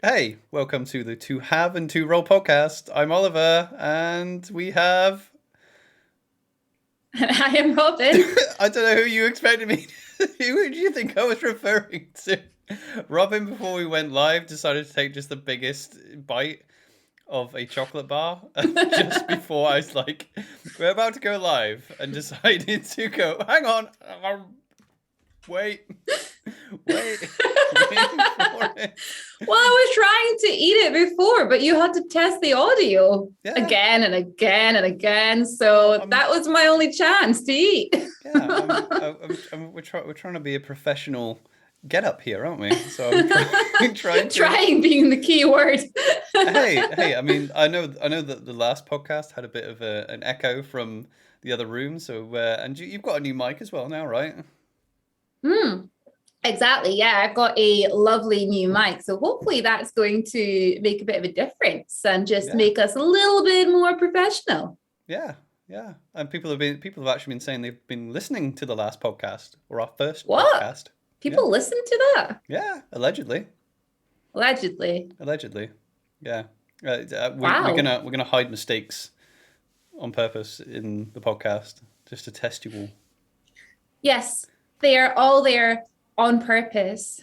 Hey, welcome to the To Have and To Roll podcast. I'm Oliver, and we have. And I am Robyn. I don't know who you expected me. Who do you think I was referring to? Robyn, before we went live, decided to take just the biggest bite of a chocolate bar just before I was like, we're about to go live, and decided to go, hang on, wait, wait, wait for it. Well, I was trying to eat it before, but you had to test the audio Yeah, again and again and again. well, So that was my only chance to eat. Yeah, we're trying to be a professional get up here, aren't we? So I'm trying to. Trying being the key word. Hey. I mean, I know that the last podcast had a bit of an echo from the other room. So, and you've got a new mic as well now, right? Hmm. Exactly. Yeah, I've got a lovely new mic. So hopefully that's going to make a bit of a difference and just Yeah, make us a little bit more professional. yeah, yeah. And people have actually been saying they've been listening to the last podcast or our first What? podcast. Yeah, People listen to that? yeah. Allegedly, Allegedly. allegedly. Yeah. Wow. We're gonna hide mistakes on purpose in the podcast just to test you all. Yes, they are all there on purpose.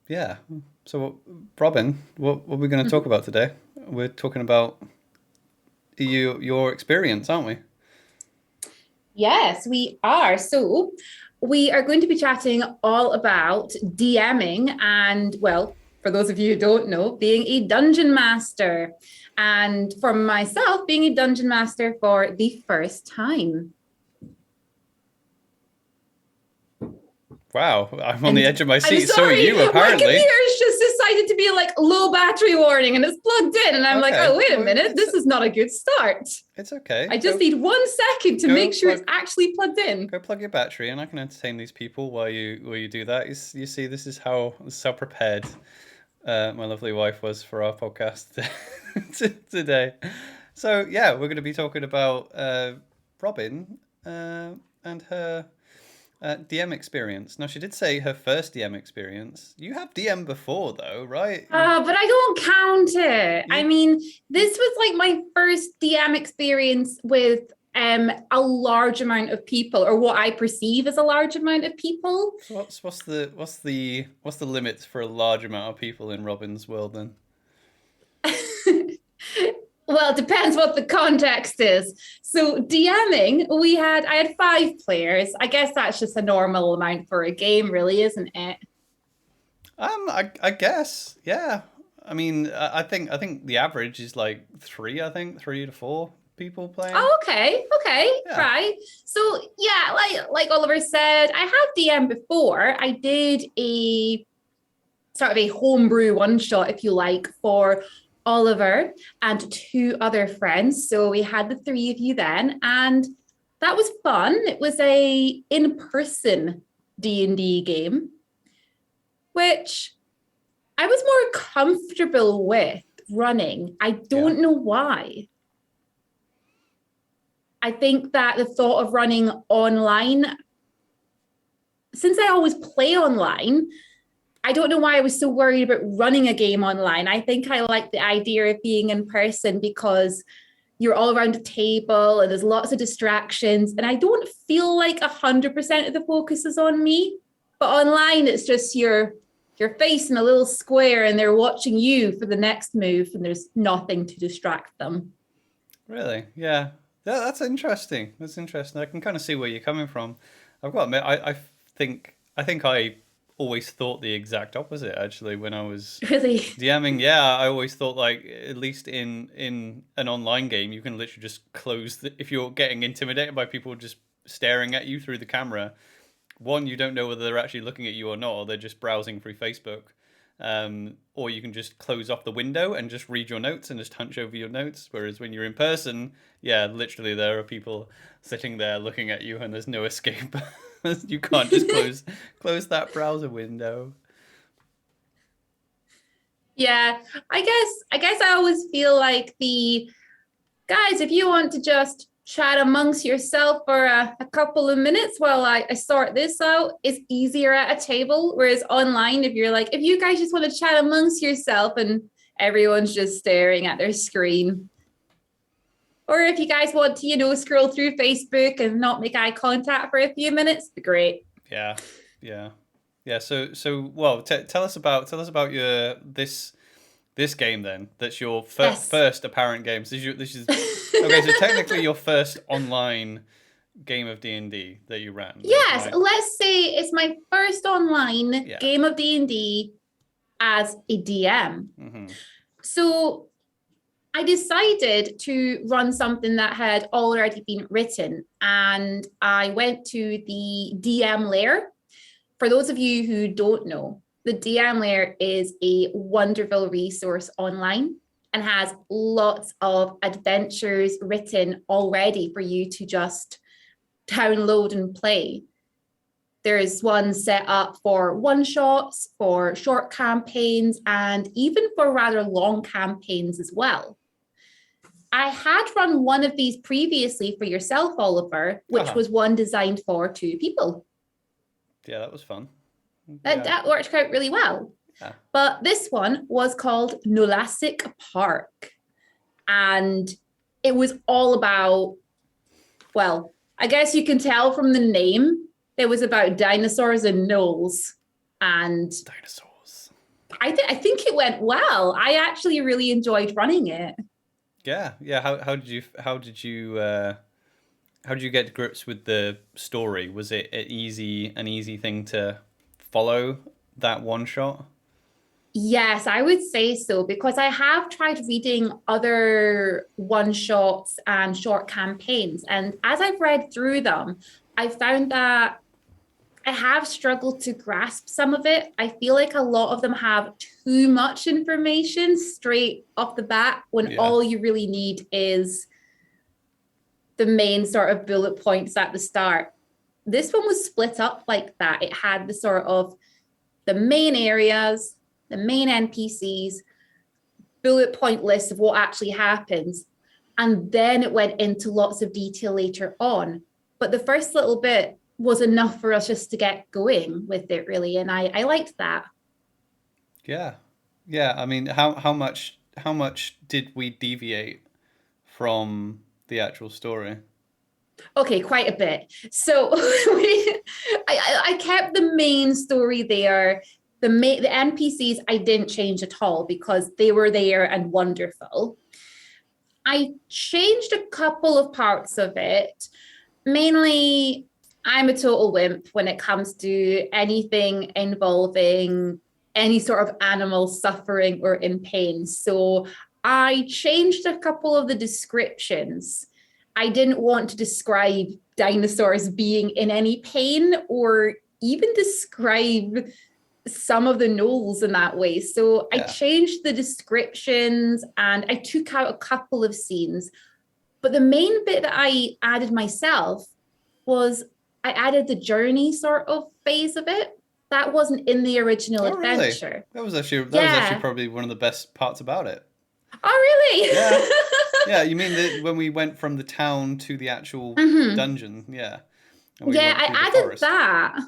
Yeah. So, Robyn, what are we going to talk about today? We're talking about your experience, aren't we? Yes, we are. So, we are going to be chatting all about DMing and, well, for those of you who don't know, being a dungeon master. And for myself, being a dungeon master for the first time. Wow, I'm on the And edge of my I'm seat. So are sorry, you, my apparently. computer's just decided to be like low battery warning and it's plugged in. And I'm like, Okay. oh, wait a Well, minute, this is not a good start. it's okay. I just need 1 second to Go make sure it's plug actually plugged in. go plug your battery, and I can entertain these people while you do that. You see, this is how prepared my lovely wife was for our podcast today. So yeah, we're going to be talking about Robyn and her DM experience. Now, she did say her first DM experience. You have DM before, though, right? But I don't count it. I You mean, this was like my first DM experience with a large amount of people, or what I perceive as a large amount of people. so what's the limit for a large amount of people in Robyn's world then? Well, it depends what the context is. So DMing, I had 5 players. I guess that's just a normal amount for a game, really, isn't it? I guess, yeah. I mean, I think the average is like three. I think 3 to 4 people playing. Oh, okay, Yeah, right. So yeah, like Oliver said, I have DM before. I did a sort of a homebrew one shot, if you like, for Oliver and 2 other friends. So we had the 3 of you then, and that was fun. It was a in-person D&D game, which I was more comfortable with running. I yeah, don't know why. I think that the thought of running online, since I always play online, I don't know why I was so worried about running a game online. I think I like the idea of being in person because you're all around a table and there's lots of distractions. And I don't feel like 100% of the focus is on me. But online, it's just your face in a little square and they're watching you for the next move and there's nothing to distract them. really, yeah. Yeah, that's interesting. That's interesting. I can kind of see where you're coming from. I've got to admit, I think I always thought the exact opposite actually when I was Really. DMing. Yeah, I always thought like at least in an online game, you can literally just if you're getting intimidated by people just staring at you through the camera. One, you don't know whether they're actually looking at you or not, or they're just browsing through Facebook. Or you can just close off the window and just read your notes and just hunch over your notes. Whereas when you're in person, yeah, literally there are people sitting there looking at you, and there's no escape. You can't just close that browser window. Yeah, I guess I always feel like the guys, if you want to just chat amongst yourself for a couple of minutes while I sort this out. It's easier at a table, whereas online, if you're like, if you guys just want to chat amongst yourself and everyone's just staring at their screen. Or if you guys want to, scroll through Facebook and not make eye contact for a few minutes, great. Yeah, yeah, yeah. So well, tell us about your this game then. That's your first apparent game. So this is okay. So technically, your first online game of D&D that you ran. Yes, right? let's say it's my first online game of D&D as a DM. Mm-hmm. So I decided to run something that had already been written, and I went to the DM lair. For those of you who don't know, the DM lair is a wonderful resource online and has lots of adventures written already for you to just download and play. There's one set up for one-shots, for short campaigns, and even for rather long campaigns as well. I had run one of these previously for yourself, Oliver, which was one designed for 2 people. Yeah, that was fun. That worked out really well. Yeah. But this one was called Nolasic Park. And it was all about, well, I guess you can tell from the name, it was about dinosaurs and gnolls. And dinosaurs. I think it went well. I actually really enjoyed running it. Yeah. How did you get to grips with the story? Was it an easy thing to follow, that one shot? Yes, I would say so, because I have tried reading other one shots and short campaigns. And as I've read through them, I found that I have struggled to grasp some of it. I feel like a lot of them have too much information straight off the bat when all you really need is the main sort of bullet points at the start. This one was split up like that. It had the sort of the main areas, the main NPCs, bullet point list of what actually happens. And then it went into lots of detail later on. But the first little bit was enough for us just to get going with it, really. And I liked that. Yeah. I mean, how much did we deviate from the actual story? Okay, quite a bit. So I kept the main story there. The NPCs I didn't change at all because they were there and wonderful. I changed a couple of parts of it. Mainly, I'm a total wimp when it comes to anything involving any sort of animal suffering or in pain. So I changed a couple of the descriptions. I didn't want to describe dinosaurs being in any pain or even describe some of the gnolls in that way. So I changed the descriptions and I took out a couple of scenes. But the main bit that I added myself was I added the journey sort of phase of it. That wasn't in the original adventure. Really? That was actually probably one of the best parts about it. Oh, really? Yeah. Yeah, you mean when we went from the town to the actual dungeon? Yeah. I added that.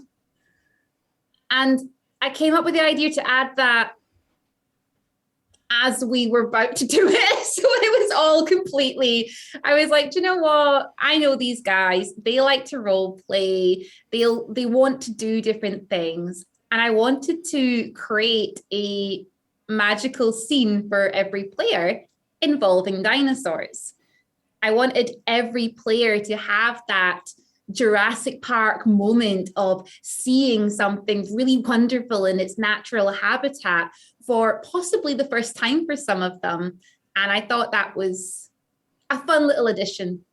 And I came up with the idea to add that as we were about to do it. So it was all completely, I was like, do you know what? I know these guys, they like to role play. They want to do different things. And I wanted to create a magical scene for every player involving dinosaurs. I wanted every player to have that Jurassic Park moment of seeing something really wonderful in its natural habitat for possibly the first time for some of them. And I thought that was a fun little addition.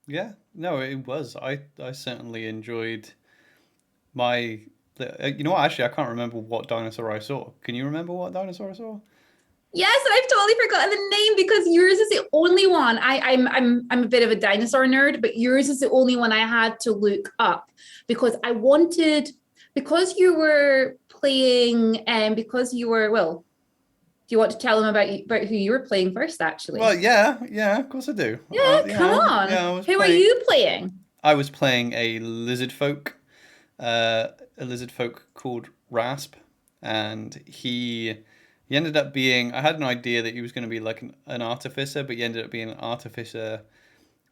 Yeah, no, it was. I certainly enjoyed my... You know what? Actually, I can't remember what dinosaur I saw. Can you remember what dinosaur I saw? Yes, I've totally forgotten the name because yours is the only one. I'm a bit of a dinosaur nerd, but yours is the only one I had to look up because I wanted, because you were playing and because you were, well, you want to tell them about who you were playing first, Well, actually? yeah, of course I do. Yeah, come Yeah, on. Who are you playing? I was playing uh, a lizard folk called Rasp, and he ended up being. I had an idea that he was going to be like an artificer, but he ended up being an artificer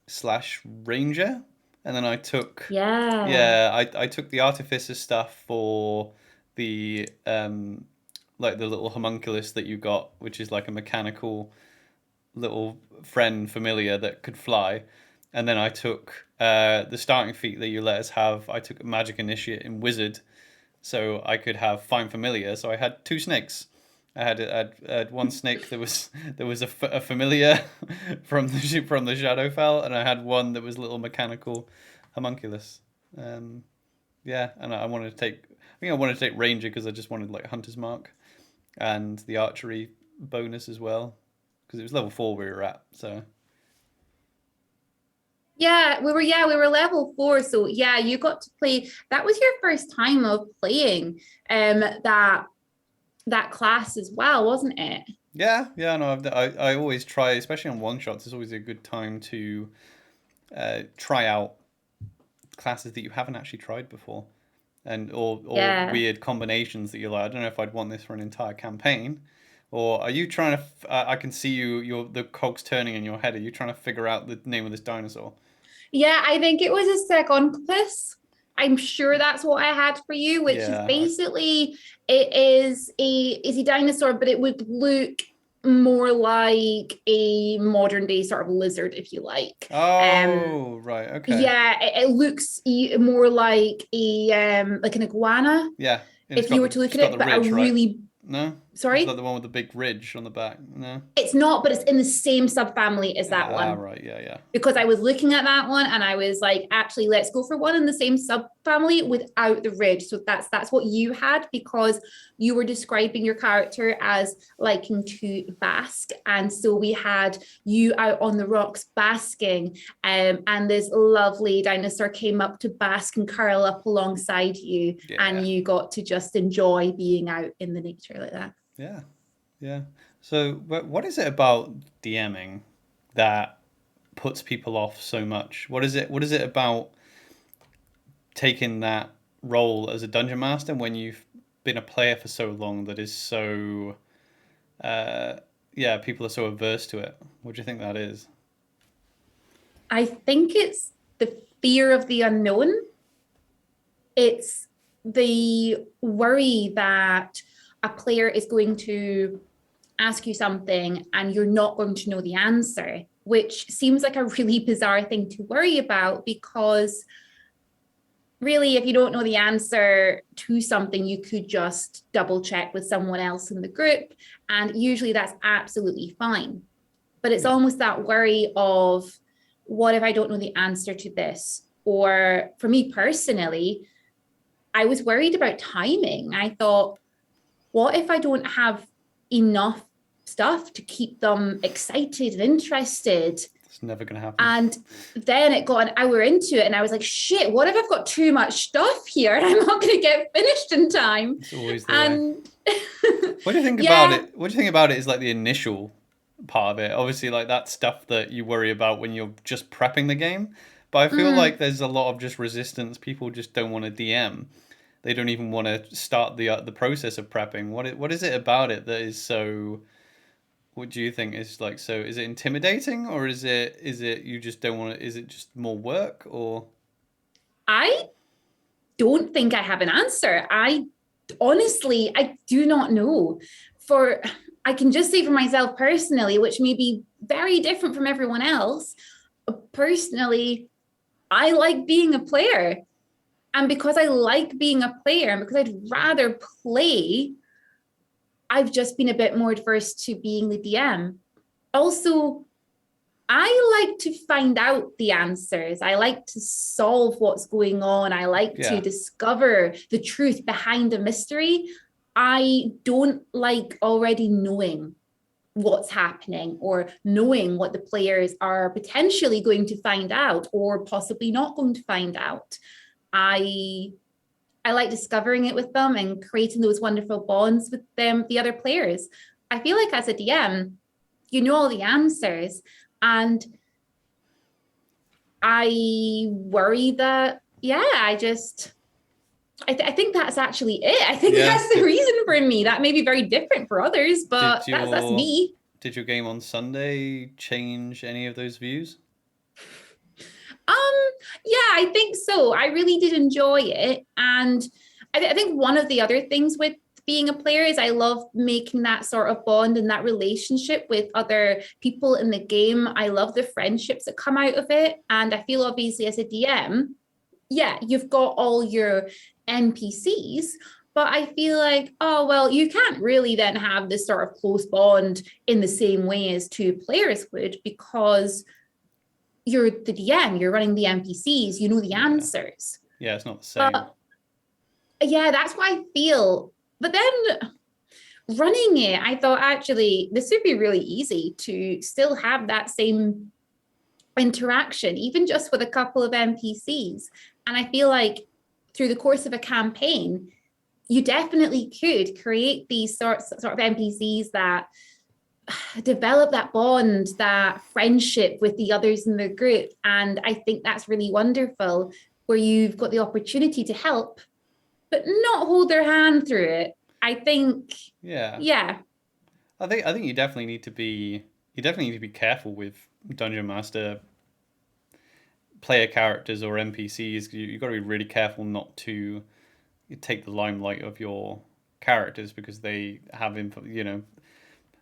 slash ranger. And then I took, Yeah. yeah, I took the artificer stuff for the like the little homunculus that you got, which is like a mechanical little friend familiar that could fly. And then I took the starting feat that you let us have. I took Magic Initiate in Wizard, so I could have Find Familiar. So I had two snakes. I had one snake that was a familiar from the Shadowfell, and I had one that was a little mechanical homunculus. Um, yeah, and I wanted to take. I think I wanted to take Ranger because I just wanted like Hunter's Mark and the archery bonus as well because it was level 4 we were at. So Yeah, we were level 4. So yeah, you got to play. That was your first time of playing that class as well, wasn't it? yeah, no, I always try, especially on one shots. It's always a good time to try out classes that you haven't actually tried before, and or Yeah. weird combinations that you're like, I don't know if I'd want this for an entire campaign. Or are you trying to? I can see you're the cogs turning in your head. Are you trying to figure out the name of this dinosaur? Yeah, I think it was a Segoncopus. I'm sure that's what I had for you, which is Yeah. basically it is a dinosaur, but it would look more like a modern day sort of lizard, if you like. Oh, right. Okay. Yeah, it looks more like an iguana Yeah, and if you were to look it's at got it, the but a ridge, right? really No, is that sorry. the one with the big ridge on the back? No. It's not, but it's in the same subfamily as that Ah, one. right. Yeah, yeah. Because I was looking at that one and I was like, actually, let's go for one in the same subfamily without the ridge. So that's what you had because you were describing your character as liking to bask, and so we had you out on the rocks basking, and this lovely dinosaur came up to bask and curl up alongside you, Yeah, and you got to just enjoy being out in the nature like that. yeah, yeah. So, what is it about DMing that puts people off so much? What is it about taking that role as a dungeon master when you've been a player for so long that is so uh yeah, people are so averse to it. What do you think that is? I think it's the fear of the unknown. It's the worry that a player is going to ask you something and you're not going to know the answer, which seems like a really bizarre thing to worry about because really, if you don't know the answer to something, you could just double check with someone else in the group. And usually that's absolutely fine. But it's Yeah. almost that worry of what if I don't know the answer to this? Or for me personally, I was worried about timing. I thought, what if I don't have enough stuff to keep them excited and interested? It's never going to happen. And then it got an hour into it, and I was like, shit, what if I've got too much stuff here and I'm not going to get finished in time? It's always the way. And What do you think about yeah, it? What do you think about it is like the initial part of it? Obviously, like that stuff that you worry about when you're just prepping the game. But I feel like there's a lot of just resistance. People just don't want to DM. They don't even want to start the process of prepping. What is it about it that is so? What do you think is like so? Is it intimidating or is it you just don't want to? Is it just more work or? I don't think I have an answer. I honestly, I do not know. For I can just say for myself personally, which may be very different from everyone else. Personally, I like being a player. And because I like being a player and because I'd rather play, I've just been a bit more adverse to being the DM. Also, I like to find out the answers. I like to solve what's going on. I like to Yeah, discover the truth behind a mystery. I don't like already knowing what's happening or knowing what the players are potentially going to find out or possibly not going to find out. I I like discovering it with them and creating those wonderful bonds with them, the other players. I feel like as a DM, you know all the answers. And I worry that, yeah, I think that's actually it. I think Yeah. that's the reason for me. That may be very different for others, Did but that's your me. did your game on Sunday change any of those views? Um, yeah, I think so. I really did enjoy it. And I think one of the other things with being a player is I love making that sort of bond and that relationship with other people in the game. I love the friendships that come out of it. And I feel obviously as a DM, yeah, you've got all your NPCs, but I feel like, oh, well, you can't really then have this sort of close bond in the same way as two players would because you're the DM, you're running the NPCs, you know the Yeah. answers. Yeah, it's not the same. But yeah, that's why I feel. But then running it, I thought actually this would be really easy to still have that same interaction, even just with a couple of NPCs. And I feel like through the course of a campaign, you definitely could create these sort of NPCs that develop that bond, that friendship with the others in the group. And I think that's really wonderful where you've got the opportunity to help, but not hold their hand through it. I think, Yeah. yeah, I think you definitely need to be careful with Dungeon Master player characters or NPCs. You've got to be really careful not to take the limelight of your characters because they have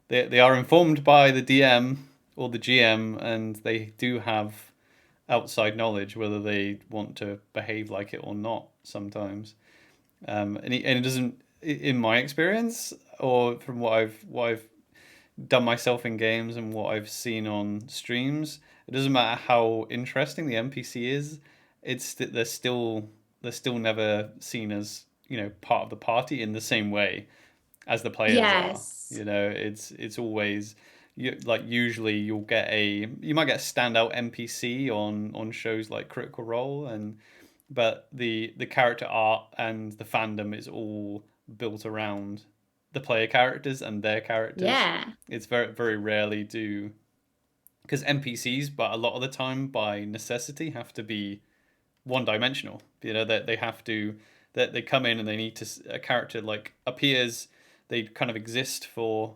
they are informed by the DM or the GM and they do have outside knowledge whether they want to behave like it or not sometimes. And it doesn't, in my experience or from what I've done myself in games and what I've seen on streams, it doesn't matter how interesting the NPC is. They're still never seen as part of the party in the same way as the players are. yes, It's always like usually you might get a standout NPC on shows like Critical Role but the character art and the fandom is all built around the player characters and their characters. yeah, It's very very rarely do because NPCs, but a lot of the time by necessity have to be one dimensional. That they have to that they come in and they need to a character like appears, they kind of exist for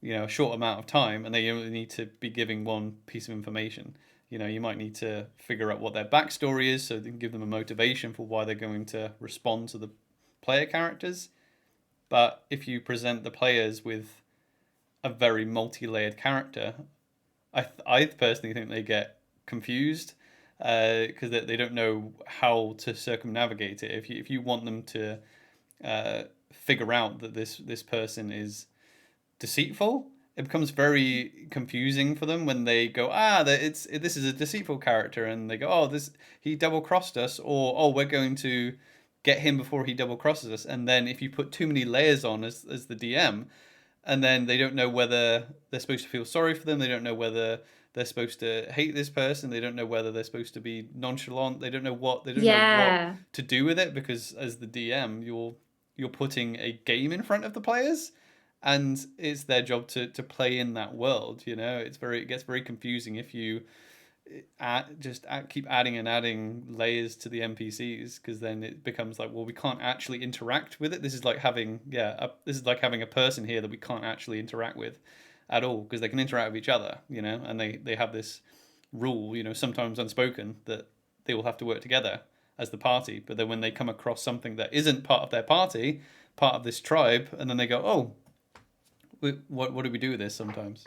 a short amount of time, and they only need to be giving one piece of information. You might need to figure out what their backstory is, so they can give them a motivation for why they're going to respond to the player characters. But if you present the players with a very multi-layered character, I personally think they get confused because they don't know how to circumnavigate it. If you want them to figure out that this person is deceitful, it becomes very confusing for them when they go, this is a deceitful character, and they go, oh, this he double crossed us, or oh, we're going to get him before he double crosses us. And then if you put too many layers on as the DM, and then they don't know whether they're supposed to feel sorry for them, they don't know whether they're supposed to hate this person, they don't know whether they're supposed to be nonchalant, they don't know what yeah, to do with it, because as the DM you're putting a game in front of the players, and it's their job to play in that world. It gets very confusing if you keep adding and adding layers to the NPCs, because then it becomes like, well, we can't actually interact with it. This is like having a person here that we can't actually interact with at all, because they can interact with each other, and they have this rule, sometimes unspoken, that they will have to work together as the party. But then when they come across something that isn't part of their party, part of this tribe, and then they go, oh, what do we do with this sometimes?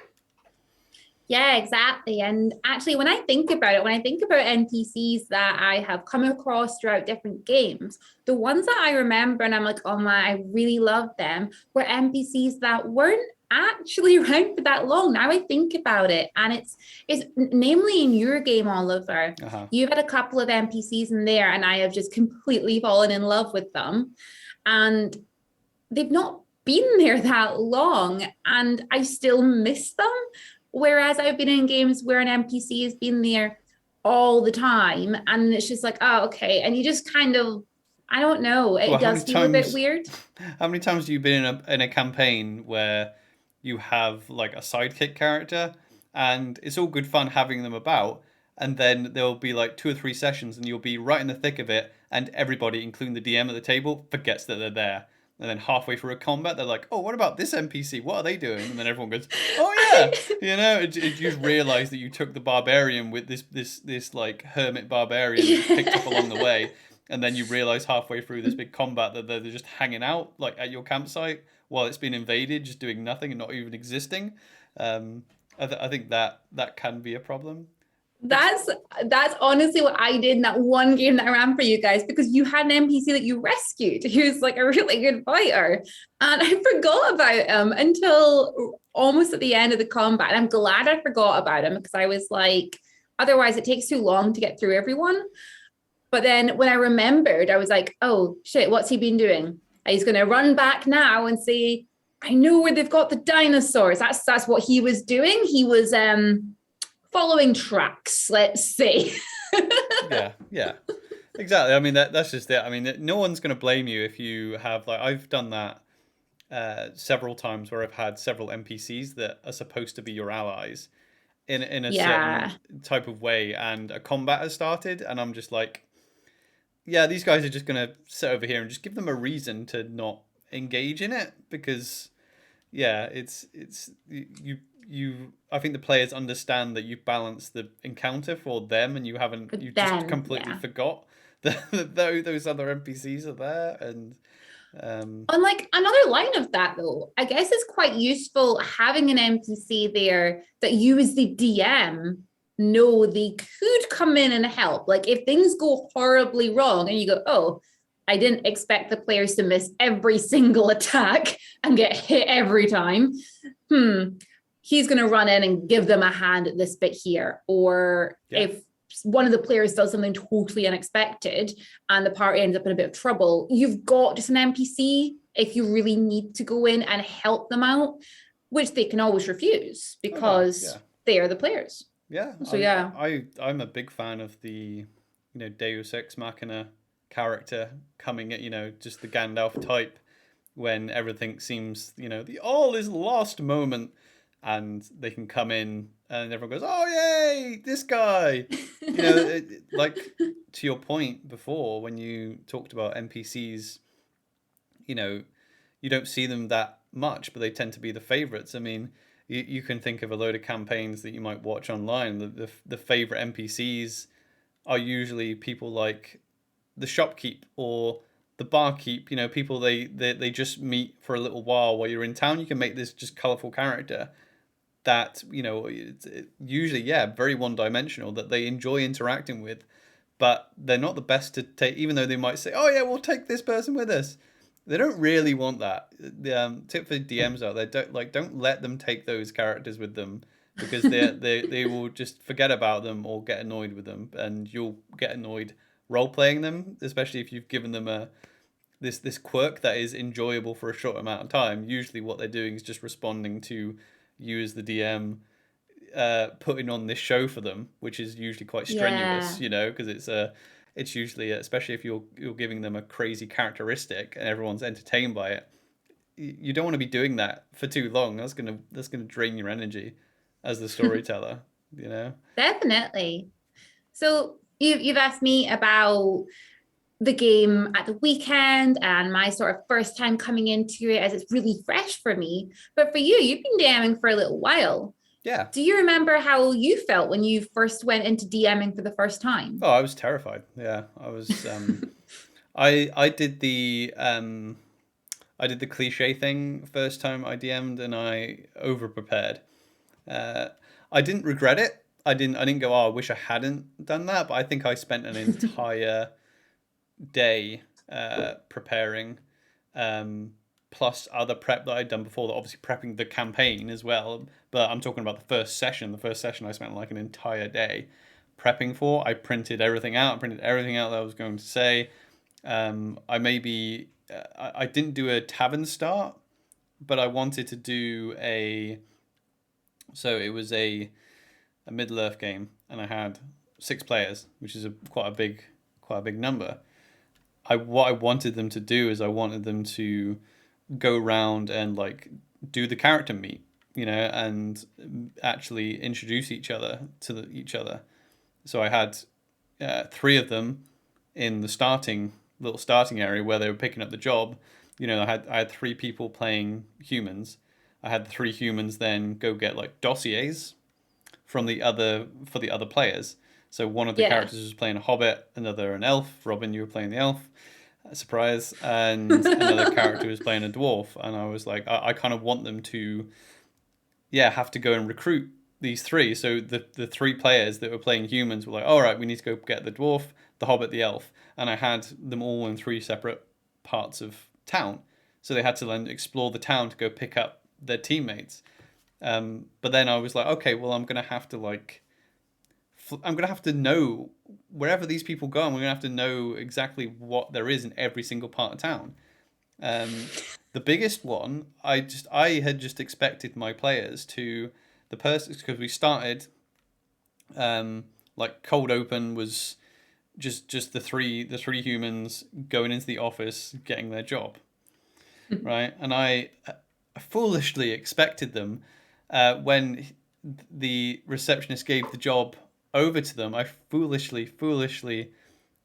yeah, exactly. And actually, when I think about it, when I think about NPCs that I have come across throughout different games, the ones that I remember and I'm like, oh my, I really love them, were NPCs that weren't actually around for that long. Now I think about it, and it's namely in your game, Oliver, Uh-huh. you've had a couple of NPCs in there, and I have just completely fallen in love with them. And they've not been there that long, and I still miss them. Whereas I've been in games where an NPC has been there all the time, and it's just like, oh, okay. And you just kind of, I don't know, Well, it does feel a bit weird. how many times have you been in a campaign where you have like a sidekick character, and it's all good fun having them about. And then there'll be like 2 or 3 sessions, and you'll be right in the thick of it, and everybody, including the DM at the table, forgets that they're there. And then halfway through a combat, they're like, "Oh, what about this NPC? What are they doing?" And then everyone goes, "Oh yeah," you just realize that you took the barbarian with this like hermit barbarian that you picked up along the way, and then you realize halfway through this big combat that they're just hanging out like at your campsite while it's been invaded, just doing nothing and not even existing. Um, I think that can be a problem. Which That's that's honestly what I did in that one game that I ran for you guys, because you had an NPC that you rescued who was like a really good fighter. And I forgot about him until almost at the end of the combat. And I'm glad I forgot about him, because I was like, otherwise it takes too long to get through everyone. But then when I remembered, I was like, oh shit, what's he been doing? He's gonna run back now and say, I know where they've got the dinosaurs. That's what he was doing. He was following tracks, let's say. yeah, exactly. I mean that's just it. I mean, no one's going to blame you if you have like I've done that several times where I've had several NPCs that are supposed to be your allies in a Yeah. certain type of way, and a combat has started, and I'm just like, yeah, these guys are just going to sit over here and just give them a reason to not engage in it, because yeah, it's you. I think the players understand that you've balanced the encounter for them, and But you just then, completely yeah. forgot that those other NPCs are there, and On like another line of that, though, I guess it's quite useful having an NPC there that you, as the DM, know they could come in and help. Like if things go horribly wrong and you go, oh, I didn't expect the players to miss every single attack and get hit every time. He's going to run in and give them a hand at this bit here. Or yeah, if one of the players does something totally unexpected and the party ends up in a bit of trouble, you've got just an NPC if you really need to go in and help them out, which they can always refuse oh no, because yeah, they are the players. yeah. So yeah. I'm a big fan of the Deus Ex Machina character coming at just the Gandalf type when everything seems the all is lost moment, and they can come in and everyone goes, oh yay, this guy. Like to your point before when you talked about NPCs, you know you don't see them that much, but they tend to be the favorites. I mean, you can think of a load of campaigns that you might watch online. The favorite NPCs are usually people like the shopkeep or the barkeep. People they just meet for a little while you're in town. You can make this just colorful character that it's usually, yeah, very one dimensional, that they enjoy interacting with, but they're not the best to take. Even though they might say, oh yeah, we'll take this person with us, they don't really want that. The tip for DMs out there: don't let them take those characters with them, because they will just forget about them or get annoyed with them, and you'll get annoyed role playing them, especially if you've given them this quirk that is enjoyable for a short amount of time. Usually, what they're doing is just responding to you as the DM putting on this show for them, which is usually quite strenuous, Yeah. because it's usually, especially if you're giving them a crazy characteristic and everyone's entertained by it. You don't want to be doing that for too long. That's gonna drain your energy as the storyteller. You know. Definitely. So you've asked me about the game at the weekend and my sort of first time coming into it, as it's really fresh for me. But for you, you've been DMing for a little while. Yeah. Do you remember how you felt when you first went into DMing for the first time? Oh, I was terrified. Yeah, I was. I did the I did the cliche thing first time I DM'd, and I over prepared. Uh, I didn't regret it. I didn't go, oh, I wish I hadn't done that. But I think I spent an entire day preparing, um, plus other prep that I'd done before. That obviously prepping the campaign as well. But I'm talking about the first session. The first session I spent like an entire day prepping for. I printed everything out. I printed everything out that I was going to say. I maybe I didn't do a tavern start, but I wanted to do a. So it was a Middle Earth game, and I had 6 players, which is quite a big number. What I wanted them to do is I wanted them to go around and like do the character meet. and actually introduce each other to each other. So I had 3 of them in the little starting area where they were picking up the job. I had 3 people playing humans. I had 3 humans then go get like dossiers for the other players. So one of the Yeah. characters was playing a hobbit, another an elf. Robyn, you were playing the elf. Surprise. And another character was playing a dwarf. And I was like, I kind of want them to, have to go and recruit these 3. So the 3 players that were playing humans were like, all right, we need to go get the dwarf, the hobbit, the elf. And I had them all in 3 separate parts of town. So they had to then explore the town to go pick up their teammates. But then I was like, okay, well, I'm gonna have to know wherever these people go. I'm gonna have to know exactly what there is in every single part of town. The biggest one, I had just expected my players to the person, because we started like cold open was just the three humans going into the office getting their job, right? And I foolishly expected them when the receptionist gave the job over to them. I foolishly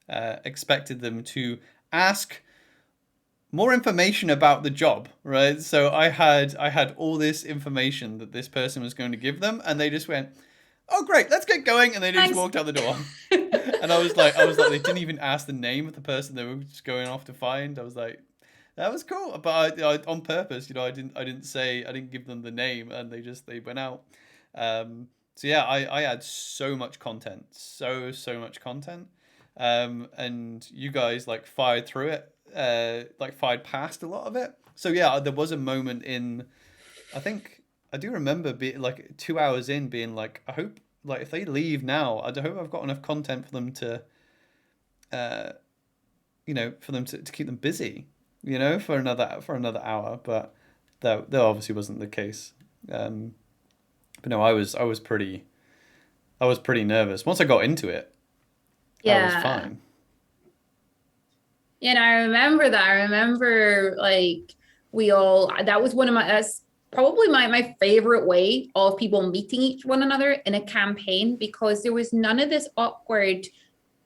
expected them to ask more information about the job, right? So I had all this information that this person was going to give them, and they just went, "Oh, great, let's get going," and they just walked out the door. And I was like, they didn't even ask the name of the person they were just going off to find. I was like, that was cool, but I on purpose, I didn't give them the name, and they went out. So yeah, I had so much content, so much content, and you guys like fired through it, like fired past a lot of it. So yeah, there was a moment in, I think I do remember being like 2 hours in, being like, I hope like if they leave now, I hope I've got enough content for them to, for them to keep them busy, for another hour. But that obviously wasn't the case. But no, I was pretty nervous. Once I got into it, I was fine. Yeah, and I remember that. I remember like that was that's probably my favorite way of people meeting each one another in a campaign, because there was none of this awkward,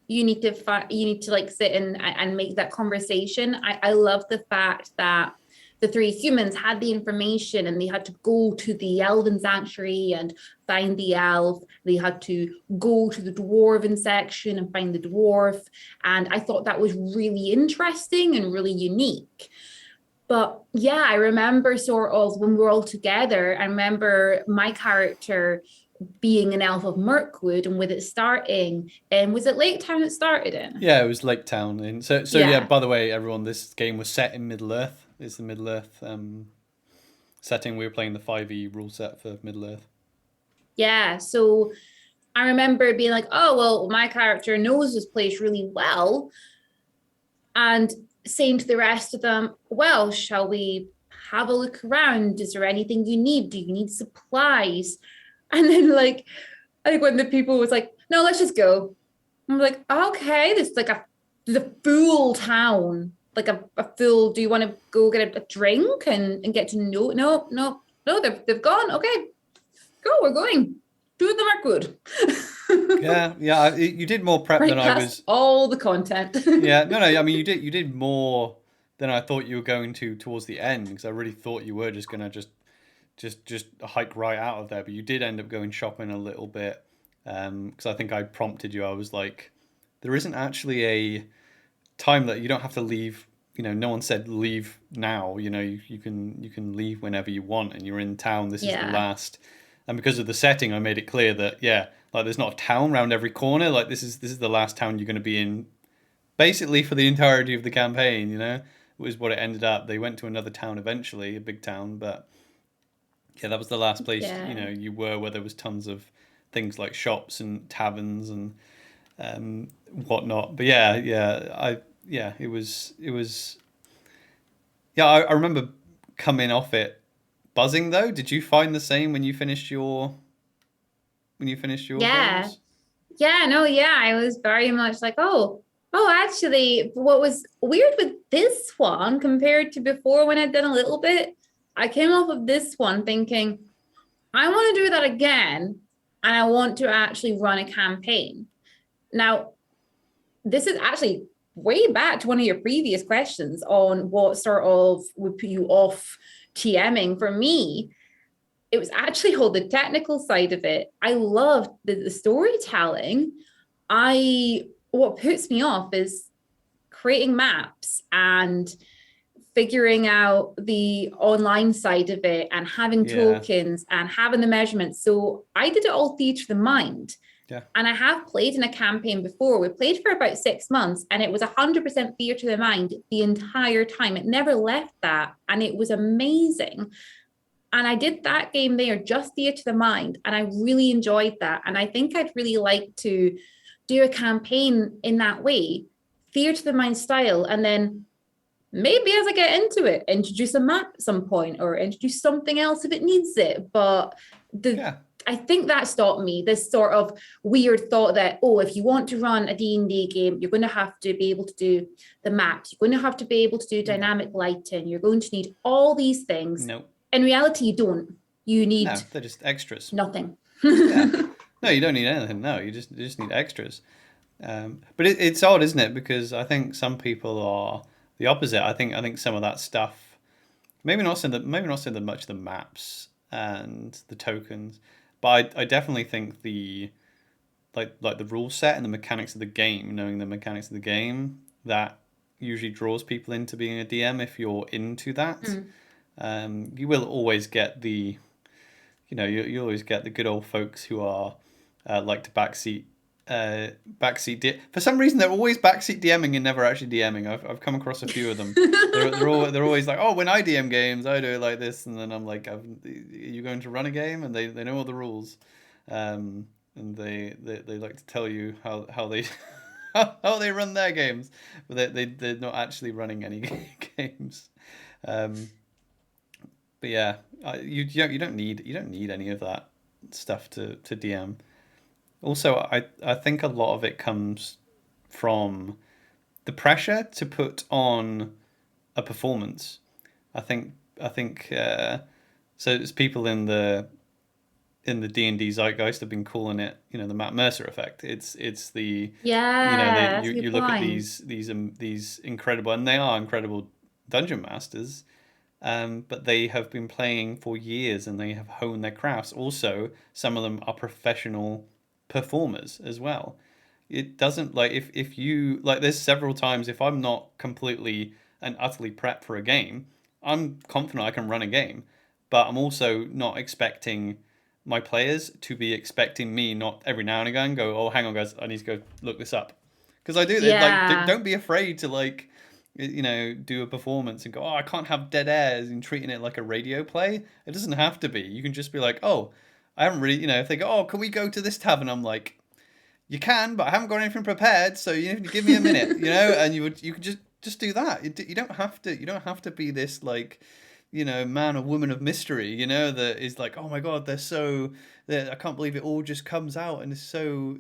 you need to like sit and make that conversation. I love the fact that the 3 humans had the information and they had to go to the elven sanctuary and find the elf. They had to go to the dwarven section and find the dwarf. And I thought that was really interesting and really unique. But yeah, I remember sort of when we were all together, I remember my character being an elf of Mirkwood, and with it starting, and was it Lake Town it started in? Yeah, it was Lake Town. And so yeah, by the way, everyone, this game was set in Middle Earth. It's the Middle Earth setting. We were playing the 5e rule set for Middle Earth. Yeah, so I remember being like, oh, well, my character knows this place really well. And saying to the rest of them, well, shall we have a look around? Is there anything you need? Do you need supplies? And then like, I think when the people was like, no, let's just go. I'm like, okay, this is like the full town, like a full, do you want to go get a drink and get to know? No, they've gone. Okay, go, we're going. 2 of them are good. yeah, you did more prep than I was. All the content. Yeah, no, I mean, you did more than I thought you were going to towards the end, because I really thought you were just gonna just hike right out of there, but you did end up going shopping a little bit, because I think I prompted you. I was like, there isn't actually a time that you don't have to leave. No one said leave now. You can leave whenever you want, and you're in town. This is the last. And because of the setting, I made it clear that like there's not a town around every corner. Like this is the last town you're going to be in, basically for the entirety of the campaign. Was what it ended up. They went to another town eventually, a big town, but yeah, that was the last place you were, where there was tons of things like shops and taverns and whatnot. But it was I remember coming off it buzzing though. Did you find the same when you finished your games? I was very much like, oh, actually, what was weird with this one compared to before when I'd done a little bit, I came off of this one thinking, I want to do that again, and I want to actually run a campaign. Now, this is actually way back to one of your previous questions on what sort of would put you off TMing. For me, it was actually all the technical side of it. I loved the storytelling. What puts me off is creating maps and figuring out the online side of it and having Yeah. tokens and having the measurements. So I did it all theatre of the mind. Yeah. And I have played in a campaign before. We played for about 6 months and it was 100% theatre of the mind the entire time. It never left that. And it was amazing. And I did that game there, just theatre of the mind. And I really enjoyed that. And I think I'd really like to do a campaign in that way, theatre of the mind style. And then maybe as I get into it, introduce a map at some point or introduce something else if it needs it. But I think that stopped me, this sort of weird thought that, oh, if you want to run a D&D game, you're going to have to be able to do the maps. You're going to have to be able to do dynamic lighting. You're going to need all these things. No. In reality, you don't. You need... No, they're just extras. Nothing. Yeah. No, you don't need anything. No, you just need extras. But it's odd, isn't it? Because I think some people are the opposite. I think some of that stuff, maybe not so much the maps and the tokens, but I definitely think the like the rule set and the mechanics of the game, knowing the mechanics of the game, that usually draws people into being a DM if you're into that. You will always get you always get the good old folks who are like to backseat. For some reason, they're always backseat DMing and never actually DMing. I've come across a few of them. They're always like, oh, when I DM games, I do it like this, and then I'm like, are you going to run a game? And they know all the rules, and they like to tell you how they how they run their games, but they're not actually running any games. But yeah, you don't need any of that stuff to DM. Also, I think a lot of it comes from the pressure to put on a performance. I think so. It's people in the D&D zeitgeist have been calling it, the Mercer Effect. It's the you look at these incredible, and they are incredible dungeon masters. But they have been playing for years and they have honed their crafts. Also, some of them are professional performers as well. It doesn't if you there's several times if I'm not completely and utterly prepped for a game, I'm confident I can run a game, but I'm also not expecting my players to be expecting me not every now and again go, oh, hang on guys, I need to go look this up, because I do. Don't be afraid to do a performance and go, oh, I can't have dead air, and treating it like a radio play. It doesn't have to be. You can just be like, oh, I haven't really, if they go, oh, can we go to this tavern? I'm like, you can, but I haven't got anything prepared, so you have to give me a minute, and you can just do that. You don't have to be this man or woman of mystery, that is like, oh my god, I can't believe it all just comes out, and it's so,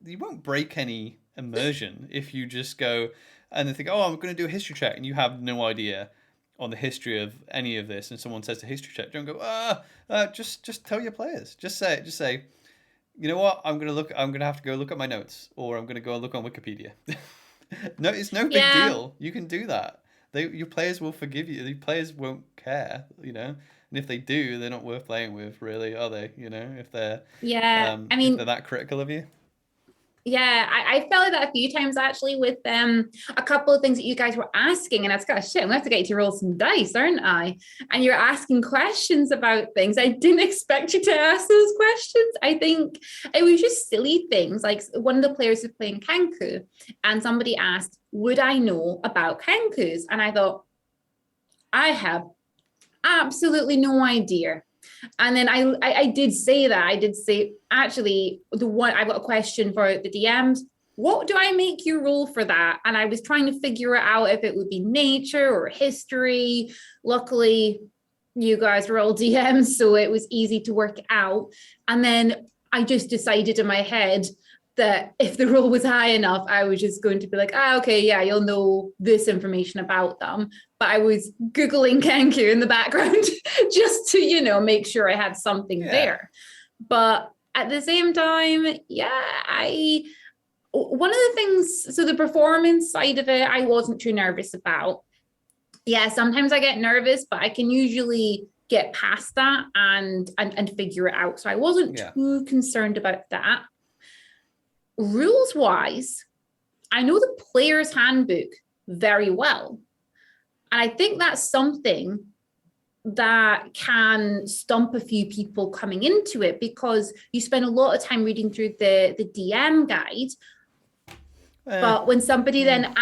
you won't break any immersion if you just go and they think, oh, I'm going to do a history check, and you have no idea on the history of any of this, and someone says a history check, don't go, just tell your players. Just say, you know what, I'm going to have to go look at my notes, or I'm going to go and look on Wikipedia. No, it's no big deal. You can do that. Your players will forgive you. The players won't care, and if they do, they're not worth playing with, really, are they? If they're if they're that critical of you. Yeah, I felt like that a few times actually with a couple of things that you guys were asking, and I was kind of shit, I'm gonna have to get you to roll some dice, aren't I? And you're asking questions about things. I didn't expect you to ask those questions. I think it was just silly things. Like one of the players was playing Kenku, and somebody asked, would I know about Kenkus? And I thought, I have absolutely no idea. And then I did say that. I did say, actually, I've got a question for the DMs. What do I make you roll for that? And I was trying to figure out if it would be nature or history. Luckily, you guys were all DMs, so it was easy to work out. And then I just decided in my head that if the roll was high enough, I was just going to be like, okay, yeah, you'll know this information about them. But I was Googling Kenku in the background just to, make sure I had something Yeah. there. But at the same time, yeah, one of the things, so the performance side of it, I wasn't too nervous about. Yeah, sometimes I get nervous, but I can usually get past that and figure it out. So I wasn't Yeah. too concerned about that. Rules wise, I know the player's handbook very well. And I think that's something that can stump a few people coming into it, because you spend a lot of time reading through the DM guide. But when somebody then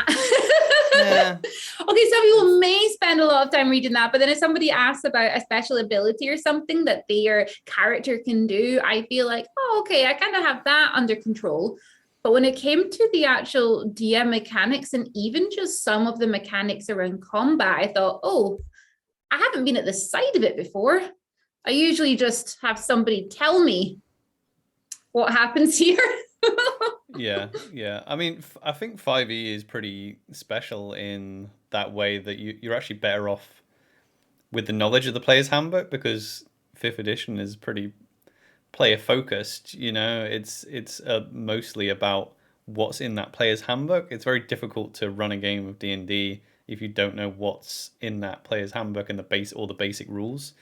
Yeah. Okay, some people may spend a lot of time reading that, but then if somebody asks about a special ability or something that their character can do, I feel like, oh, okay, I kind of have that under control. But when it came to the actual DM mechanics and even just some of the mechanics around combat, I thought, oh, I haven't been at the side of it before. I usually just have somebody tell me what happens here. Yeah. I mean, I think 5e is pretty special in that way that you're actually better off with the knowledge of the player's handbook, because 5th edition is pretty player focused. It's mostly about what's in that player's handbook. It's very difficult to run a game of D&D if you don't know what's in that player's handbook and the basic rules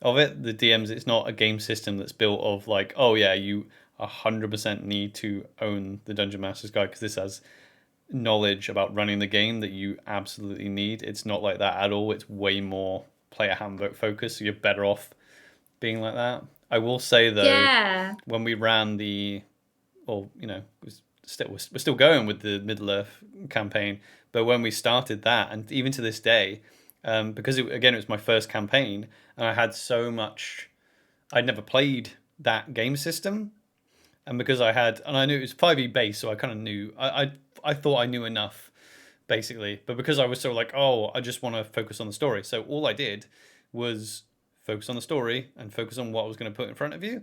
of it. The DMs, it's not a game system that's built of like, oh yeah, you 100% need to own the Dungeon Master's Guide because this has knowledge about running the game that you absolutely need. It's not like that at all. It's way more player handbook focused, so you're better off being like that. I will say though, Yeah. when we ran we're still going with the Middle Earth campaign, but when we started that, and even to this day, because it was my first campaign, and I had so much, I'd never played that game system, and because I knew it was 5e base, so I kind of knew, I thought I knew enough, basically, but because I was so like, oh, I just want to focus on the story, so all I did was focus on the story and focus on what I was going to put in front of you.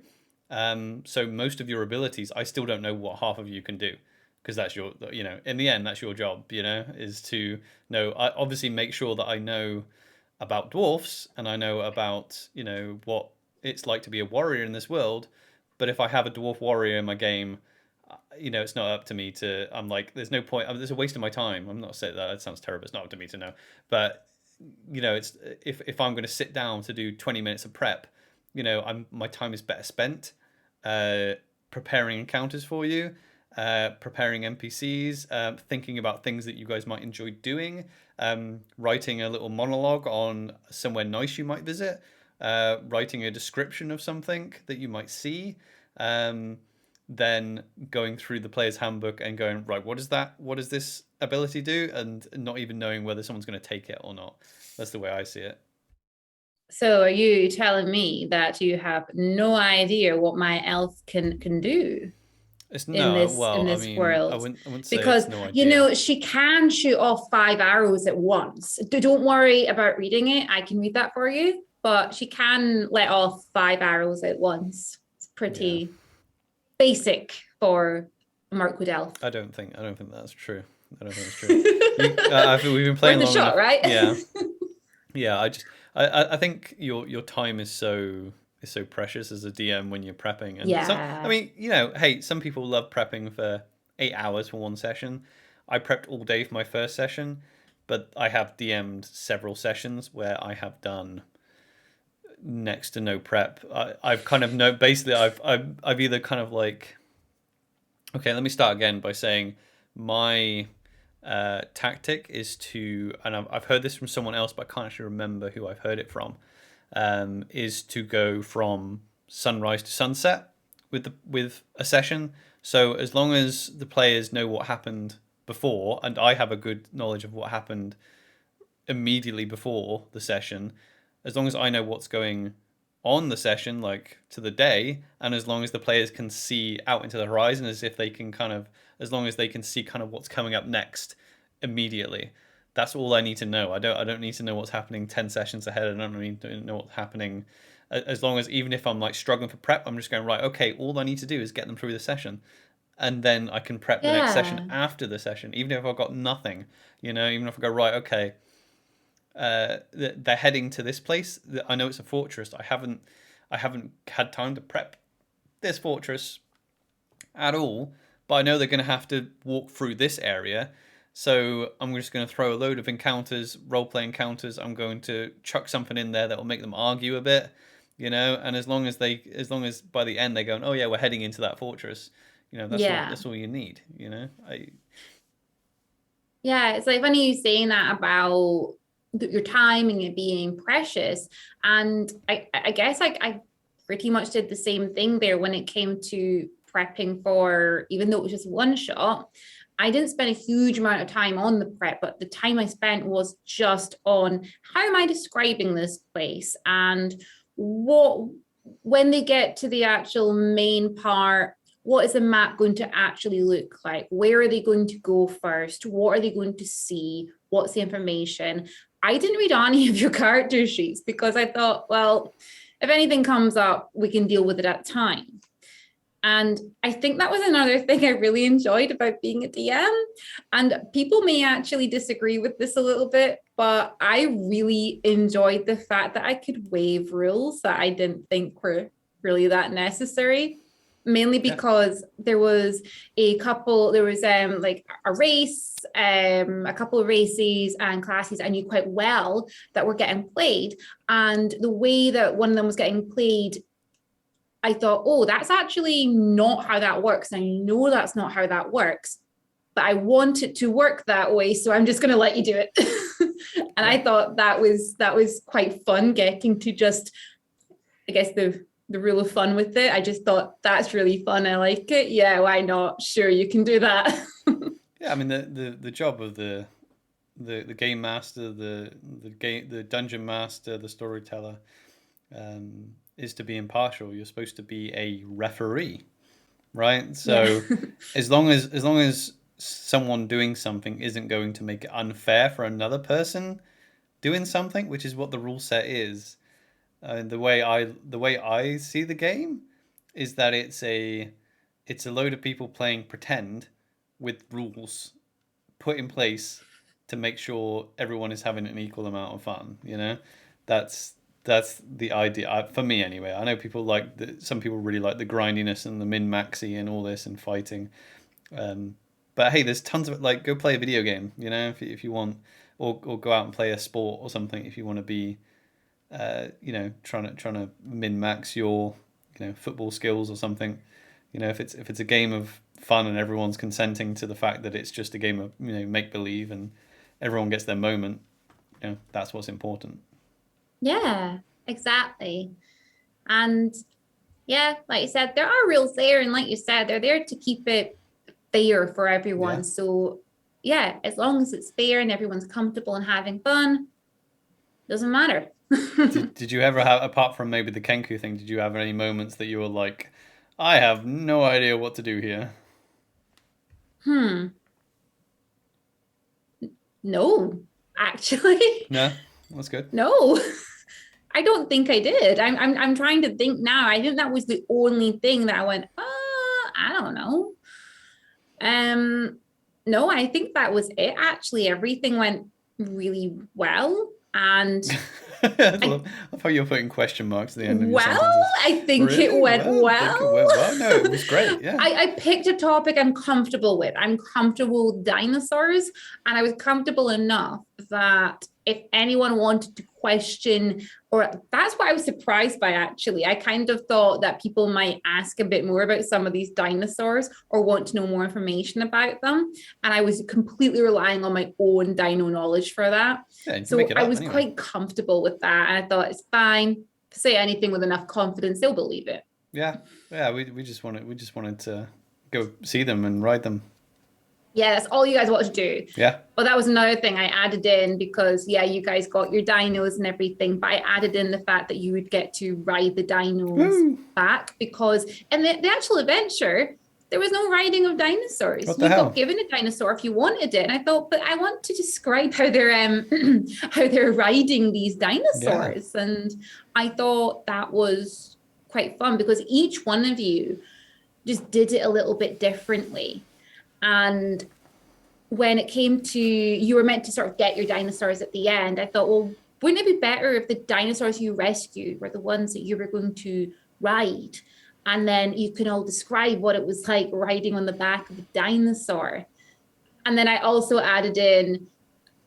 So most of your abilities, I still don't know what half of you can do, because that's in the end, that's your job, is to know. I obviously make sure that I know about dwarfs and I know about, what it's like to be a warrior in this world. But if I have a dwarf warrior in my game, it's not up to me to. I'm like, there's no point. There's a waste of my time. I'm not saying that. That sounds terrible. It's not up to me to know. But it's if I'm going to sit down to do 20 minutes of prep, my time is better spent preparing encounters for you, preparing NPCs, thinking about things that you guys might enjoy doing, writing a little monologue on somewhere nice you might visit, writing a description of something that you might see, then going through the player's handbook and going, right, what does this ability do, and not even knowing whether someone's going to take it or not. That's the way I see it. So are you telling me that you have no idea what my elf can do It's in no, this in well, I this mean, I world? wouldn't say Because it's no idea. she can shoot off 5 arrows at once. Don't worry about reading it. I can read that for you. But she can let off 5 arrows at once. It's Yeah. pretty basic for a Mirkwood elf. I don't think that's true. I don't think that's true. I think we've been playing Worth a long shot, enough. right? Yeah. Yeah, I think your time is so precious as a DM when you're prepping, and some, I Yeah. mean, hey, some people love prepping for 8 hours for one session. I prepped all day for my first session, but I have DM'd several sessions where I have done next to no prep. I've kind of no basically I've either kind of like, okay, let me start again by saying my tactic is to, and I've heard this from someone else, but I can't actually remember who I've heard it from, is to go from sunrise to sunset with a session. So as long as the players know what happened before, and I have a good knowledge of what happened immediately before the session, as long as I know what's going on the session, like to the day, and as long as the players can see out into the horizon, as if they can kind of, as long as they can see kind of what's coming up next immediately, that's all I need to know. I don't need to know what's happening 10 sessions ahead. I don't need to know what's happening. As long as, even if I'm like struggling for prep, I'm just going, right, okay, all I need to do is get them through the session, and then I can prep the next session Yeah. after the session, even if I've got nothing, even if I go, right, okay, they're heading to this place. I know it's a fortress. I haven't had time to prep this fortress at all, but I know they're going to have to walk through this area. So I'm just going to throw a load of encounters, role-play encounters. I'm going to chuck something in there that will make them argue a bit, And as long as by the end they're going, oh yeah, we're heading into that fortress, that's all. Yeah. That's all you need, Yeah, it's like funny you saying that about your time and it being precious. And I guess I pretty much did the same thing there when it came to prepping for, even though it was just one shot. I didn't spend a huge amount of time on the prep, but the time I spent was just on how am I describing this place and what, when they get to the actual main part, what is the map going to actually look like? Where are they going to go first? What are they going to see? What's the information? I didn't read any of your character sheets because I thought, well, if anything comes up, we can deal with it at time. And I think that was another thing I really enjoyed about being a DM. And people may actually disagree with this a little bit, but I really enjoyed the fact that I could waive rules that I didn't think were really that necessary. Mainly because there was like a race, a couple of races and classes I knew quite well that were getting played. And the way that one of them was getting played, I thought, oh, that's actually not how that works. And I know that's not how that works, but I want it to work that way. So I'm just going to let you do it. And I thought that was quite fun getting to just, I guess, the rule of fun with it. I just thought that's really fun. I like it. Yeah, why not? Sure, you can do that. Yeah, I mean the job of the game master, the dungeon master, the storyteller, is to be impartial. You're supposed to be a referee, right? So as long as someone doing something isn't going to make it unfair for another person doing something, which is what the rule set is. The way I see the game is that it's a load of people playing pretend with rules put in place to make sure everyone is having an equal amount of fun. That's the idea for me anyway. I know people some people really like the grindiness and the min maxi and all this and fighting. But hey, there's tons of it. Like, go play a video game, if you want, or go out and play a sport or something if you want to be trying to min max your football skills or something. If it's a game of fun and everyone's consenting to the fact that it's just a game of make believe and everyone gets their moment, that's what's important. Yeah, exactly. And yeah, like you said, there are rules there, and like you said, they're there to keep it fair for everyone. Yeah. So yeah, as long as it's fair and everyone's comfortable and having fun, doesn't matter. Did you ever have, apart from maybe the Kenku thing, did you have any moments that you were like, I have no idea what to do here? No, actually. No, that's good. No. I don't think I did. I'm trying to think now. I think that was the only thing that I went, I don't know. No, I think that was it. Actually, everything went really well. And I love how you're putting question marks at the end of your sentences. I think Really? it went well. I think it went well. No, it was great. Yeah. I picked a topic I'm comfortable with. I'm comfortable with dinosaurs, and I was comfortable enough that if anyone wanted to question, or that's what I was surprised by, actually. I kind of thought that people might ask a bit more about some of these dinosaurs or want to know more information about them. And I was completely relying on my own dino knowledge for that. Yeah, so I was quite comfortable with that. And I thought it's fine. Say anything with enough confidence, they'll believe it. Yeah. We just wanted to go see them and ride them. Yeah, that's all you guys want to do. Yeah. Well, that was another thing I added in because, yeah, you guys got your dinos and everything, but I added in the fact that you would get to ride the dinos back because in the actual adventure, there was no riding of dinosaurs. You got given a dinosaur if you wanted it. And I thought, but I want to describe how they're how they're riding these dinosaurs. Yeah. And I thought that was quite fun because each one of you just did it a little bit differently. And when it came to, you were meant to sort of get your dinosaurs at the end, I thought, well, wouldn't it be better if the dinosaurs you rescued were the ones that you were going to ride? And then you can all describe what it was like riding on the back of a dinosaur. And then I also added in,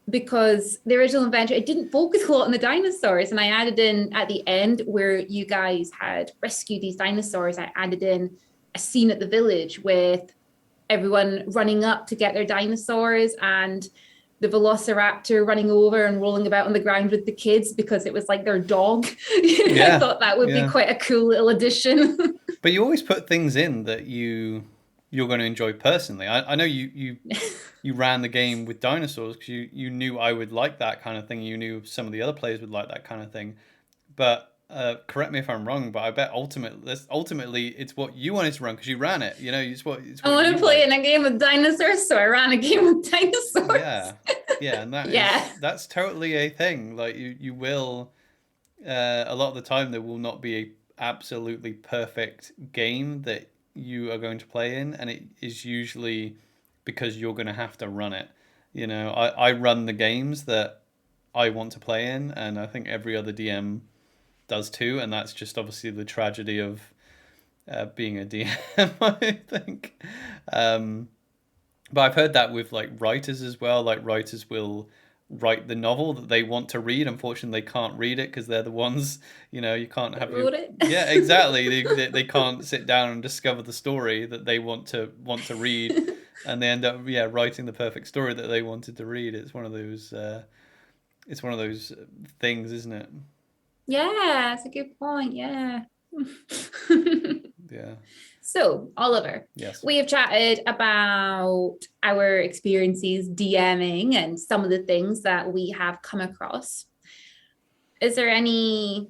because the original adventure, it didn't focus a lot on the dinosaurs. And I added in at the end where you guys had rescued these dinosaurs, I added in a scene at the village with everyone running up to get their dinosaurs and the velociraptor running over and rolling about on the ground with the kids because it was like their dog. I thought that would be quite a cool little addition. But you always put things in that you're going to enjoy personally. I know you ran the game with dinosaurs because you knew I would like that kind of thing. You knew some of the other players would like that kind of thing. But correct me if I'm wrong, but I bet ultimately it's what you wanted to run because you ran it. You know, it's what I want to play in a game with dinosaurs, so I ran a game with dinosaurs. Yeah, and that's totally a thing. Like you will a lot of the time there will not be a absolutely perfect game that you are going to play in, and it is usually because you're going to have to run it. You know, I run the games that I want to play in, and I think every other DM does too, and that's just obviously the tragedy of being a DM, I think. But I've heard that with like writers as well. Like writers will write the novel that they want to read. Unfortunately, they can't read it because they're the ones, you know, you can't have wrote it. Yeah, exactly. They can't sit down and discover the story that they want to read, and they end up writing the perfect story that they wanted to read. It's one of those things, isn't it? Yeah, that's a good point. Yeah. Yeah. So, Oliver, Yes. we have chatted about our experiences DMing and some of the things that we have come across. Is there any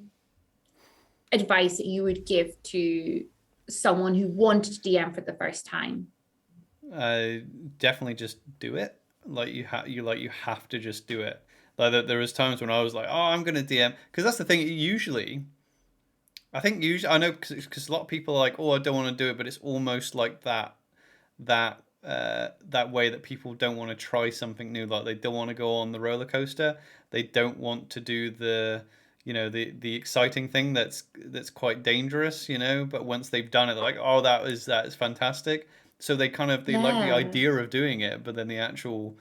advice that you would give to someone who wanted to DM for the first time? Definitely just do it. Like you have to just do it. Like there was times when I was like, oh, I'm gonna DM, because that's the thing. Usually I know because a lot of people are like, oh, I don't want to do it, but it's almost like that way that people don't want to try something new. Like they don't want to go on the roller coaster. They don't want to do the exciting thing that's quite dangerous, you know. But once they've done it, they're like, oh, that is fantastic. So they like the idea of doing it, but then the actual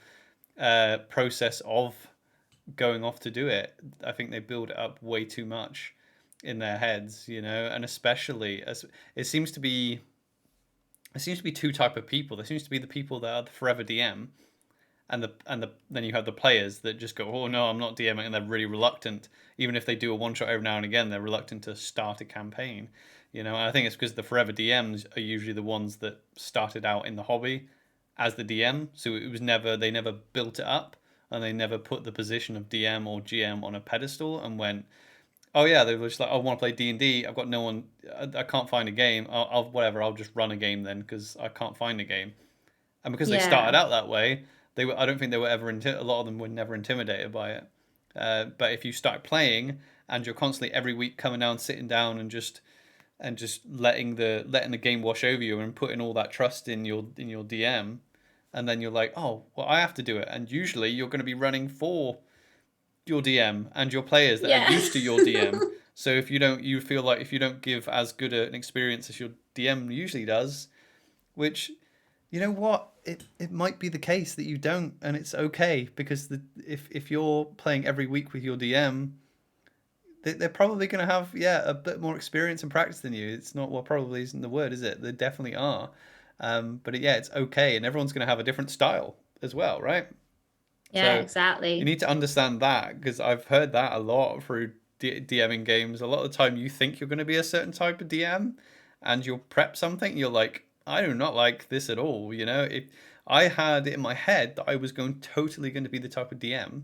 process of going off to do it, I think they build it up way too much in their heads, you know. And especially as it seems to be two type of people. There seems to be the people that are the forever DM, and then you have the players that just go, oh no, I'm not DMing, and they're really reluctant. Even if they do a one shot every now and again, they're reluctant to start a campaign. You know, and I think it's because the forever DMs are usually the ones that started out in the hobby as the DM, so they never built it up, and they never put the position of DM or GM on a pedestal and went, oh yeah, they were just like, I want to play D&D. I've got no one. I can't find a game. I'll just run a game then because I can't find a game. And because they started out that way, I don't think they were ever. A lot of them were never intimidated by it. But if you start playing and you're constantly every week coming down, sitting down, and just letting the game wash over you and putting all that trust in your DM, and then you're like, oh, well, I have to do it. And usually you're going to be running for your DM and your players that are used to your DM. So you feel like if you don't give as good an experience as your DM usually does, which, you know what, it might be the case that you don't, and it's okay, because if you're playing every week with your DM, they're probably going to have a bit more experience and practice than you. It's not, well, probably isn't the word, is it? They definitely are. But it's okay, and everyone's going to have a different style as well, right? Yeah, So exactly. you need to understand that, because I've heard that a lot through DMing games. A lot of the time you think you're going to be a certain type of DM and you'll prep something and you're like, I do not like this at all. You know, if I had it in my head that I was totally going to be the type of DM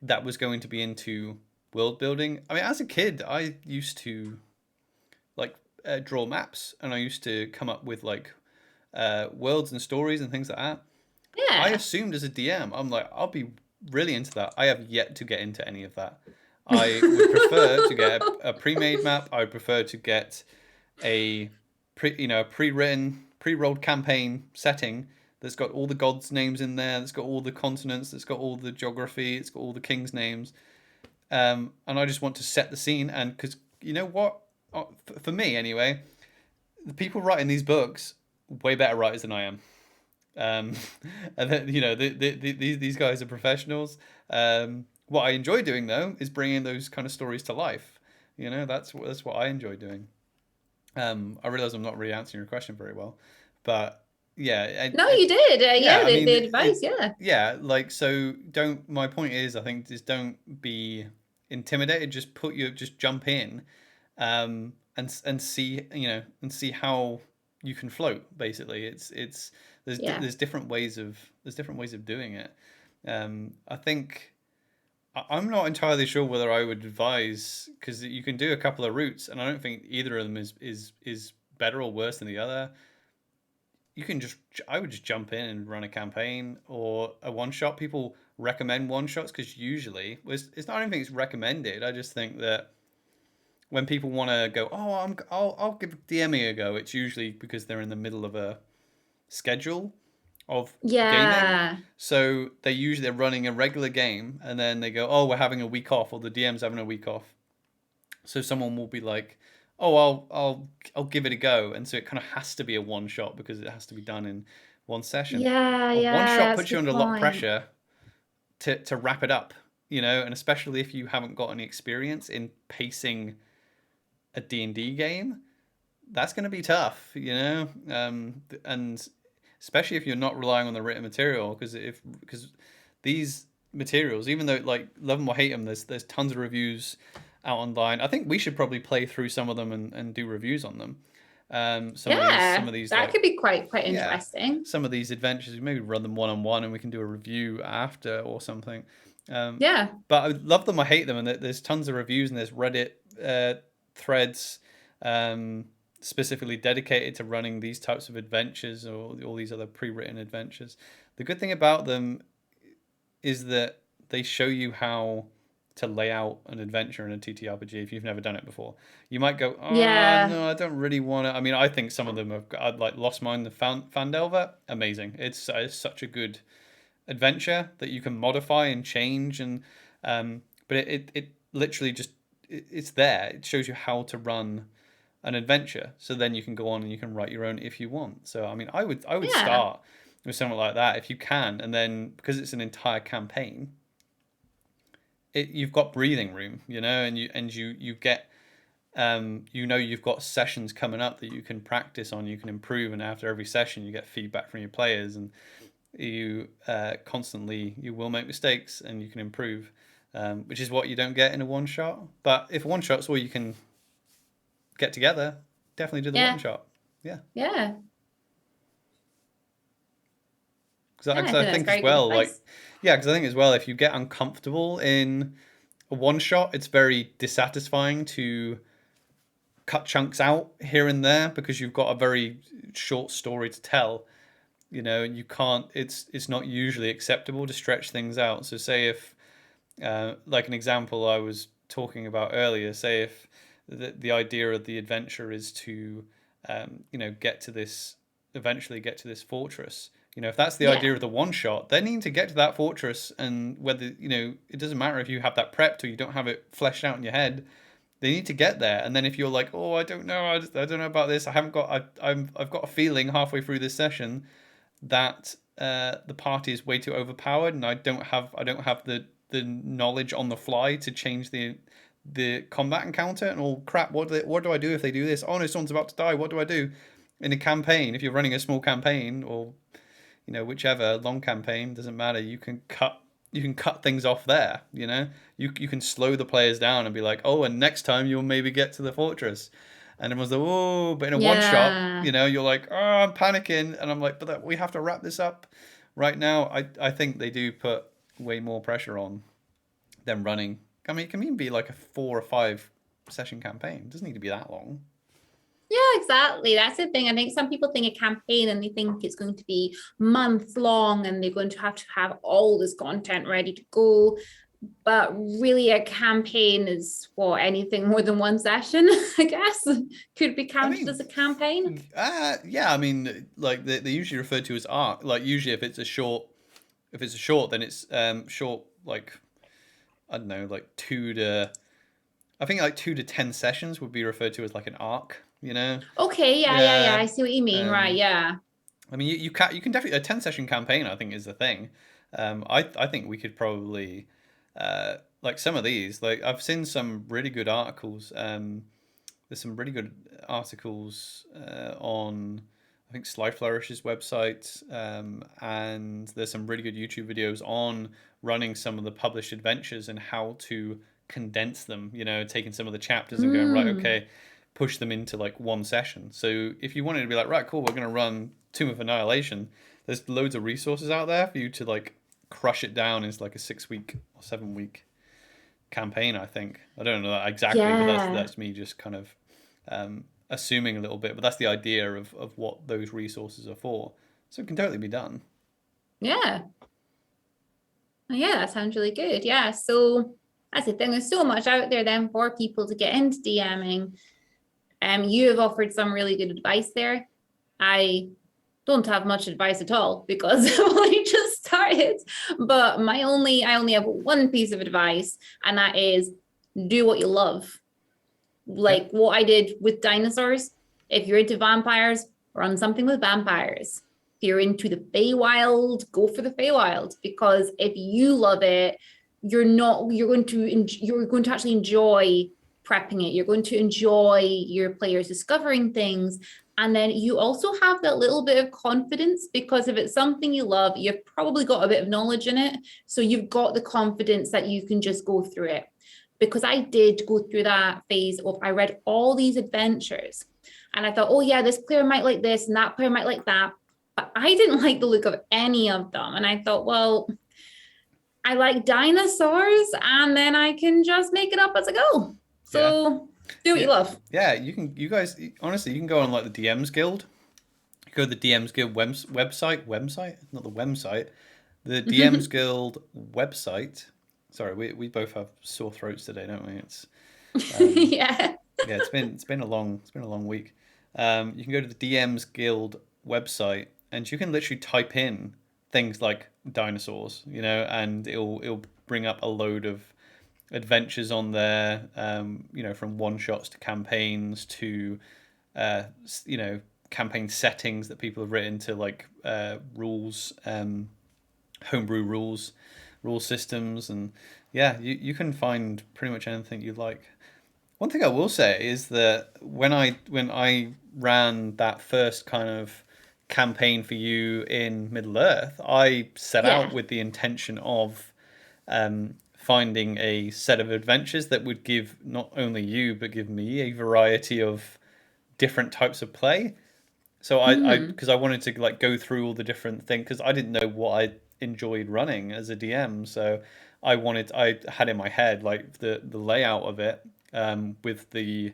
that was going to be into world building. I mean, as a kid, I used to like draw maps, and I used to come up with like worlds and stories and things like that. Yeah. I assumed as a DM, I'm like, I'll be really into that. I have yet to get into any of that. I would prefer to get a pre-made map. I would prefer to get a pre-written, pre-rolled campaign setting that's got all the gods' names in there, that's got all the continents, that's got all the geography, it's got all the kings' names. And I just want to set the scene. And because you know what? For me, anyway, the people writing these books, way better writers than I am. Um, and then, these guys are professionals. What I enjoy doing, though, is bringing those kind of stories to life. That's what I enjoy doing. I realize I'm not really answering your question very well, but yeah, No, you did. yeah. Yeah, I mean, the advice. Yeah. yeah. Like, so don't. My point is, I think, is don't be intimidated. Just jump in, and see, and see how you can float. Basically, it's Yeah. there's different ways of doing it. I think I'm not entirely sure whether I would advise, because you can do a couple of routes, and I don't think either of them is better or worse than the other. I would just jump in and run a campaign or a one shot. People recommend one shots because usually it's not anything that's recommended. I just think that when people want to go, oh, I'll give DMing a go, it's usually because they're in the middle of a schedule of gaming. Yeah. So they're running a regular game and then they go, oh, we're having a week off, or the DM's having a week off. So someone will be like, oh, I'll give it a go, and so it kind of has to be a one shot because it has to be done in one session. Yeah. A one Yeah. shot That's puts a you good under a lot of point. pressure to wrap it up, and especially if you haven't got any experience in pacing a D&D game, that's going to be tough, and especially if you're not relying on the written material, because these materials, even though, like, love them or hate them, there's tons of reviews out online. I think we should probably play through some of them and do reviews on them. Some Yeah, of these that like, could be quite yeah, interesting. some of these adventures, we maybe run them one on one and we can do a review after or something. Yeah. But I love them or hate them, and there's tons of reviews, and there's Reddit threads specifically dedicated to running these types of adventures or all these other pre-written adventures. The good thing about them is that they show you how to lay out an adventure in a TTRPG if you've never done it before. You might go, oh, Yeah. no, I don't really want to. I mean, I think some of them have got, I'd like Lost Mine, the Fandelver, amazing. It's such a good adventure that you can modify and change, and but it literally just it's there. It shows you how to run an adventure, so then you can go on and you can write your own if you want. So I mean, I would Yeah. start with something like that if you can, and then because it's an entire campaign, you've got breathing room, and you get you've got sessions coming up that you can practice on, you can improve, and after every session you get feedback from your players, and you constantly, you will make mistakes and you can improve, which is what you don't get in a one shot. But if one shot's all you can get together, definitely do the one Yeah. shot. Yeah, Yeah. because Yeah, I I think that's think as very good well, like, advice. yeah, because I think as well, if you get uncomfortable in a one shot, it's very dissatisfying to cut chunks out here and there because you've got a very short story to tell. And you can't. It's not usually acceptable to stretch things out. So say if, like an example I was talking about earlier, say if the idea of the adventure is to, get to this, eventually get to this fortress. If that's the idea Yeah. of the one shot, they need to get to that fortress, and whether, it doesn't matter if you have that prepped or you don't have it fleshed out in your head. They need to get there, and then if you're like, oh, I don't know, I don't know about this. I haven't got. I've got a feeling halfway through this session that the party is way too overpowered, and I don't have the knowledge on the fly to change the combat encounter. And all crap, what do I do if they do this? Oh no, someone's about to die. What do I do? In a campaign, if you're running a small campaign, or whichever, long campaign, doesn't matter. You can cut things off there. You can slow the players down and be like, oh, and next time you'll maybe get to the fortress. And everyone's like, oh, but in a one shot, Yeah. you're like, oh, I'm panicking, and I'm like, but we have to wrap this up right now. I think they do put way more pressure on them running. I mean, it can even be like a 4 or 5 session campaign. It doesn't need to be that long. Yeah, exactly. That's the thing. I think some people think a campaign and they think it's going to be months long and they're going to have all this content ready to go. But really, a campaign is what, anything more than one session, I guess, could be I counted mean, as a campaign. yeah. I mean, like they usually refer to as arc. Like usually, if it's a short, then it's short. Like I don't know, like I think like 2 to 10 sessions would be referred to as like an arc. You know? Okay, yeah. Yeah. I see what you mean. Right, Um, yeah. I mean, you can definitely a 10 session campaign. I think is the thing. I think we could probably like some of these. Like I've seen some really good articles. There's some really good articles on I think Sly Flourish's website, and there's some really good YouTube videos on running some of the published adventures and how to condense them. You know, taking some of the chapters and going right, Mm, okay, push them into like one session. So if you wanted to be like, right, cool, we're going to run Tomb of Annihilation, there's loads of resources out there for you to like crush it down into like a 6 week or 7 week campaign. I think I don't know that exactly, but yeah, that's me just kind of assuming a little bit. But that's the idea of what those resources are for. So it can totally be done. yeah. Yeah, that sounds really good. Yeah. So that's the thing. There's so much out there then for people to get into DMing. You have offered some really good advice there. I don't have much advice at all because I've only just started. But I only have one piece of advice, and that is do what you love. Like Yep. what I did with dinosaurs. If you're into vampires, run something with vampires. If you're into the Feywild, go for the Feywild, because if you love it, you're going to actually enjoy prepping it. You're going to enjoy your players discovering things. And then you also have that little bit of confidence, because if it's something you love, you've probably got a bit of knowledge in it. So you've got the confidence that you can just go through it. Because I did go through that phase of I read all these adventures and I thought, oh yeah, this player might like this and that player might like that. But I didn't like the look of any of them. And I thought, well, I like dinosaurs and then I can just make it up as I go. Yeah. So do what you Yeah. love. Yeah. You can. You guys. Honestly, you can go on like the DMs Guild. Go to the DMs Guild website, not the website. The DMs Guild website. Sorry, we both have sore throats today, don't we? It's Yeah. yeah, it's been a long week. You can go to the DMs Guild website and you can literally type in things like dinosaurs, you know, and it'll bring up a load of adventures on there. You know, from one shots to campaigns to you know, campaign settings that people have written to like rules, homebrew rule systems, and yeah, you can find pretty much anything you like. One thing I will say is that when I ran that first kind of campaign for you in Middle Earth, I set out Yeah. with the intention of finding a set of adventures that would give not only you but give me a variety of different types of play. So Hmm. because I wanted to like go through all the different things because I didn't know what I enjoyed running as a DM. So I had in my head like the layout of it with the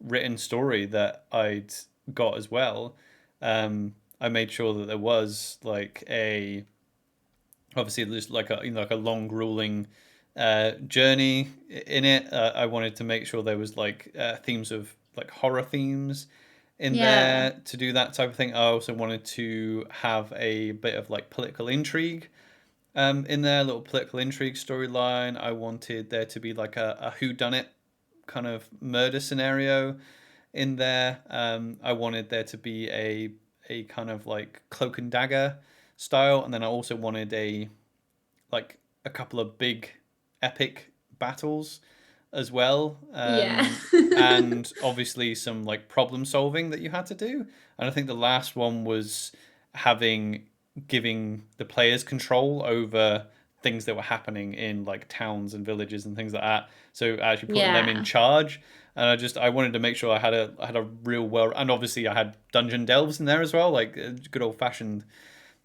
written story that I'd got as well. I made sure that there was like a obviously there's like a, you know, like a long grueling journey in it. I wanted to make sure there was like themes of like horror themes in Yeah. there to do that type of thing. I also wanted to have a bit of like political intrigue in there, a little political intrigue storyline. I wanted there to be like a who done it kind of murder scenario in there. I wanted there to be a kind of like cloak and dagger style, and then I also wanted like a couple of big epic battles as well, Yeah. and obviously some like problem solving that you had to do. And I think the last one was having giving the players control over things that were happening in like towns and villages and things like that. So actually putting them in Yeah. charge. And I wanted to make sure I had a real well, and obviously I had dungeon delves in there as well, like good old fashioned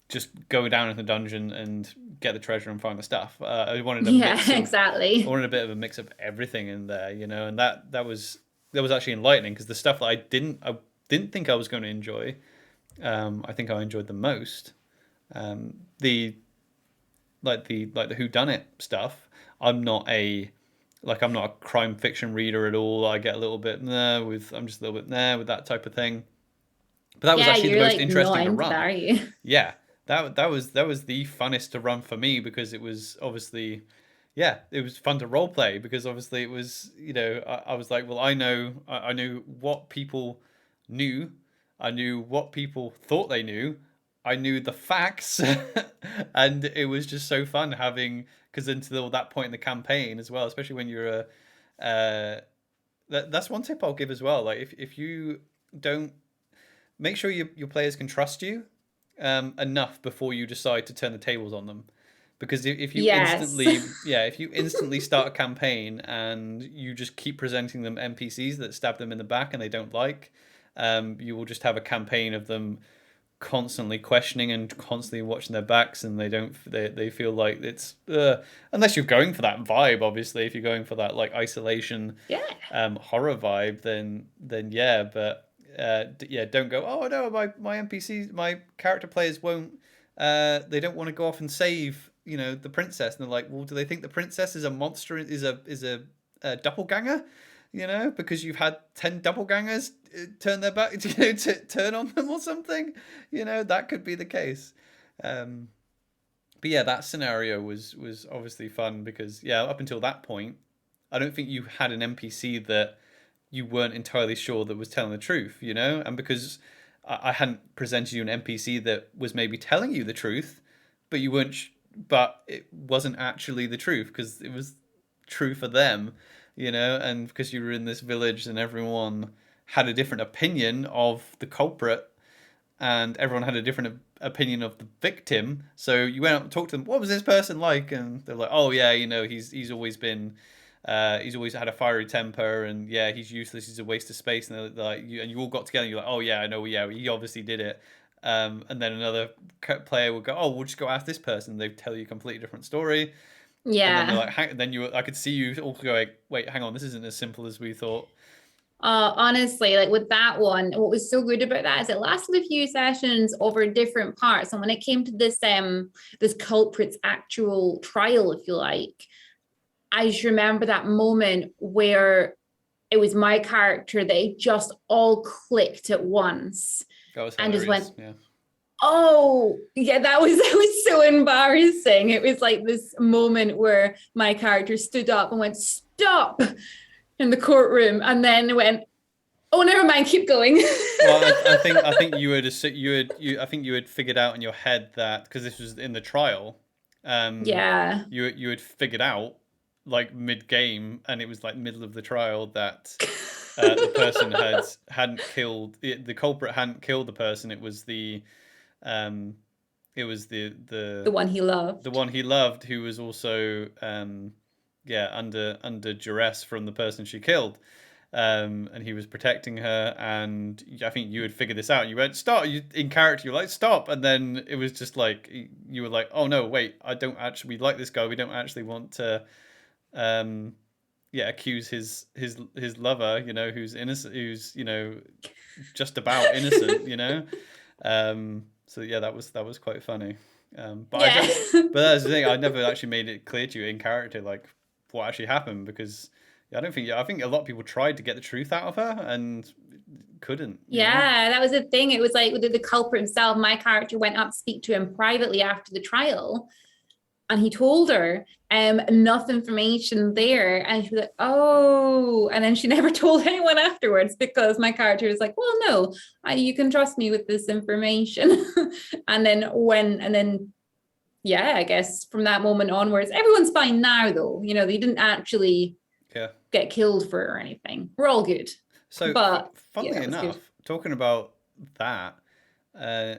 just go down in the dungeon and get the treasure and find the stuff. I wanted a Yeah, mix of, I exactly. wanted a bit of a mix of everything in there, you know, and that was actually enlightening because the stuff that I didn't think I was going to enjoy, I think I enjoyed the most. The like the whodunit stuff. I'm not a I'm not a crime fiction reader at all. I get a little bit nah with I'm just a little bit nah with that type of thing. But that was Yeah, actually the you're most like not interesting to into that, run. are you? Yeah, that was the funnest to run for me because it was obviously yeah, it was fun to role play because obviously it was I was like, well, I knew what people knew, I knew what people thought they knew, I knew the facts, and it was just so fun having because until that point in the campaign as well, especially when you're a that's one tip I'll give as well. Like if you don't make sure your players can trust you enough before you decide to turn the tables on them. Because Yes. if you instantly start a campaign and you just keep presenting them NPCs that stab them in the back and they don't like, you will just have a campaign of them constantly questioning and constantly watching their backs, and they feel like it's unless you're going for that vibe. Obviously, if you're going for that like isolation Yeah. horror vibe, then yeah, but yeah, don't go. Oh no, my NPCs, my character players won't. They don't want to go off and save the princess, and they're like, well, do they think the princess is a monster? Is a doppelganger? Because you've had 10 doppelgangers turn their back, to turn on them or something. That could be the case. Um, but yeah, that scenario was obviously fun because yeah, up until that point, I don't think you had an NPC that you weren't entirely sure that was telling the truth, and because I hadn't presented you an NPC that was maybe telling you the truth, but you weren't, but it wasn't actually the truth because it was true for them, and because you were in this village and everyone had a different opinion of the culprit and everyone had a different opinion of the victim. So you went up and talked to them. What was this person like? And they're like, oh yeah, he's always been, he's always had a fiery temper, and yeah, he's useless. He's a waste of space. And they're like, you all got together. And you're like, oh yeah, I know. Yeah, he obviously did it. And then another player would go, oh, we'll just go ask this person. They tell you a completely different story. And then they're Yeah. like, I could see you all going, wait, hang on, this isn't as simple as we thought. Honestly, like with that one, what was so good about that is it lasted a few sessions over different parts. And when it came to this culprit's actual trial, if you like, I just remember that moment where it was my character that it just all clicked at once That was and just went, hilarious. Yeah. oh yeah, that was so embarrassing. It was like this moment where my character stood up and went, stop, in the courtroom, and then went, oh, never mind, keep going. Well, I think I think you had figured out in your head that because this was in the trial, Yeah. you had figured out like mid game, and it was like middle of the trial that the person hadn't killed the culprit hadn't killed the person. It was um The the one he the loved. one he loved who was also yeah under duress from the person she killed. And he was protecting her, and I think you had figured this out. You went stop. You in character, you were like stop, and then it was just like you were like, oh no, wait, I don't actually we like this guy. We don't actually want to, um, yeah, accuse his lover, who's innocent, who's just about innocent, So yeah, that was quite funny. But I Yeah. don't. But that's the thing. I never actually made it clear to you in character, like what actually happened, because I don't think. I think a lot of people tried to get the truth out of her and couldn't. Yeah, that was the thing. It was like the culprit himself. My character went up to speak to him privately after the trial, and he told her enough information there, and she was like, oh, and then she never told anyone afterwards because my character was like, well, no, you can trust me with this information. And then yeah, I guess from that moment onwards, everyone's fine now, though. They didn't actually Yeah. get killed for it or anything. We're all good. So, But yeah, funnily that was good. enough, talking about that, uh,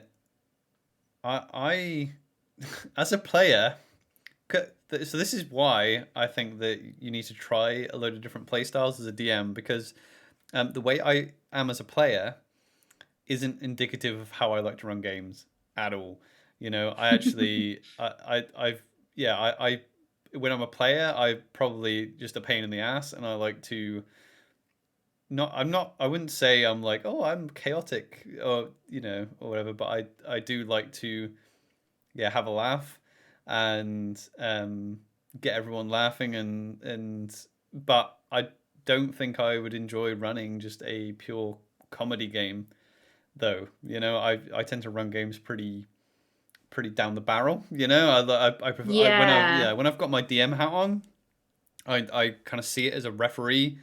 I as a player, so this is why I think that you need to try a load of different playstyles as a DM because the way I am as a player isn't indicative of how I like to run games at all. I actually, I've, yeah, when I'm a player, I probably just a pain in the ass, and I like to not, I wouldn't say I'm like, oh, I'm chaotic or or whatever, but I do like to, yeah, have a laugh. and get everyone laughing, but I don't think I would enjoy running just a pure comedy game, though. I tend to run games pretty down the barrel. I prefer Yeah. when I've got my DM hat on, I kind of see it as a referee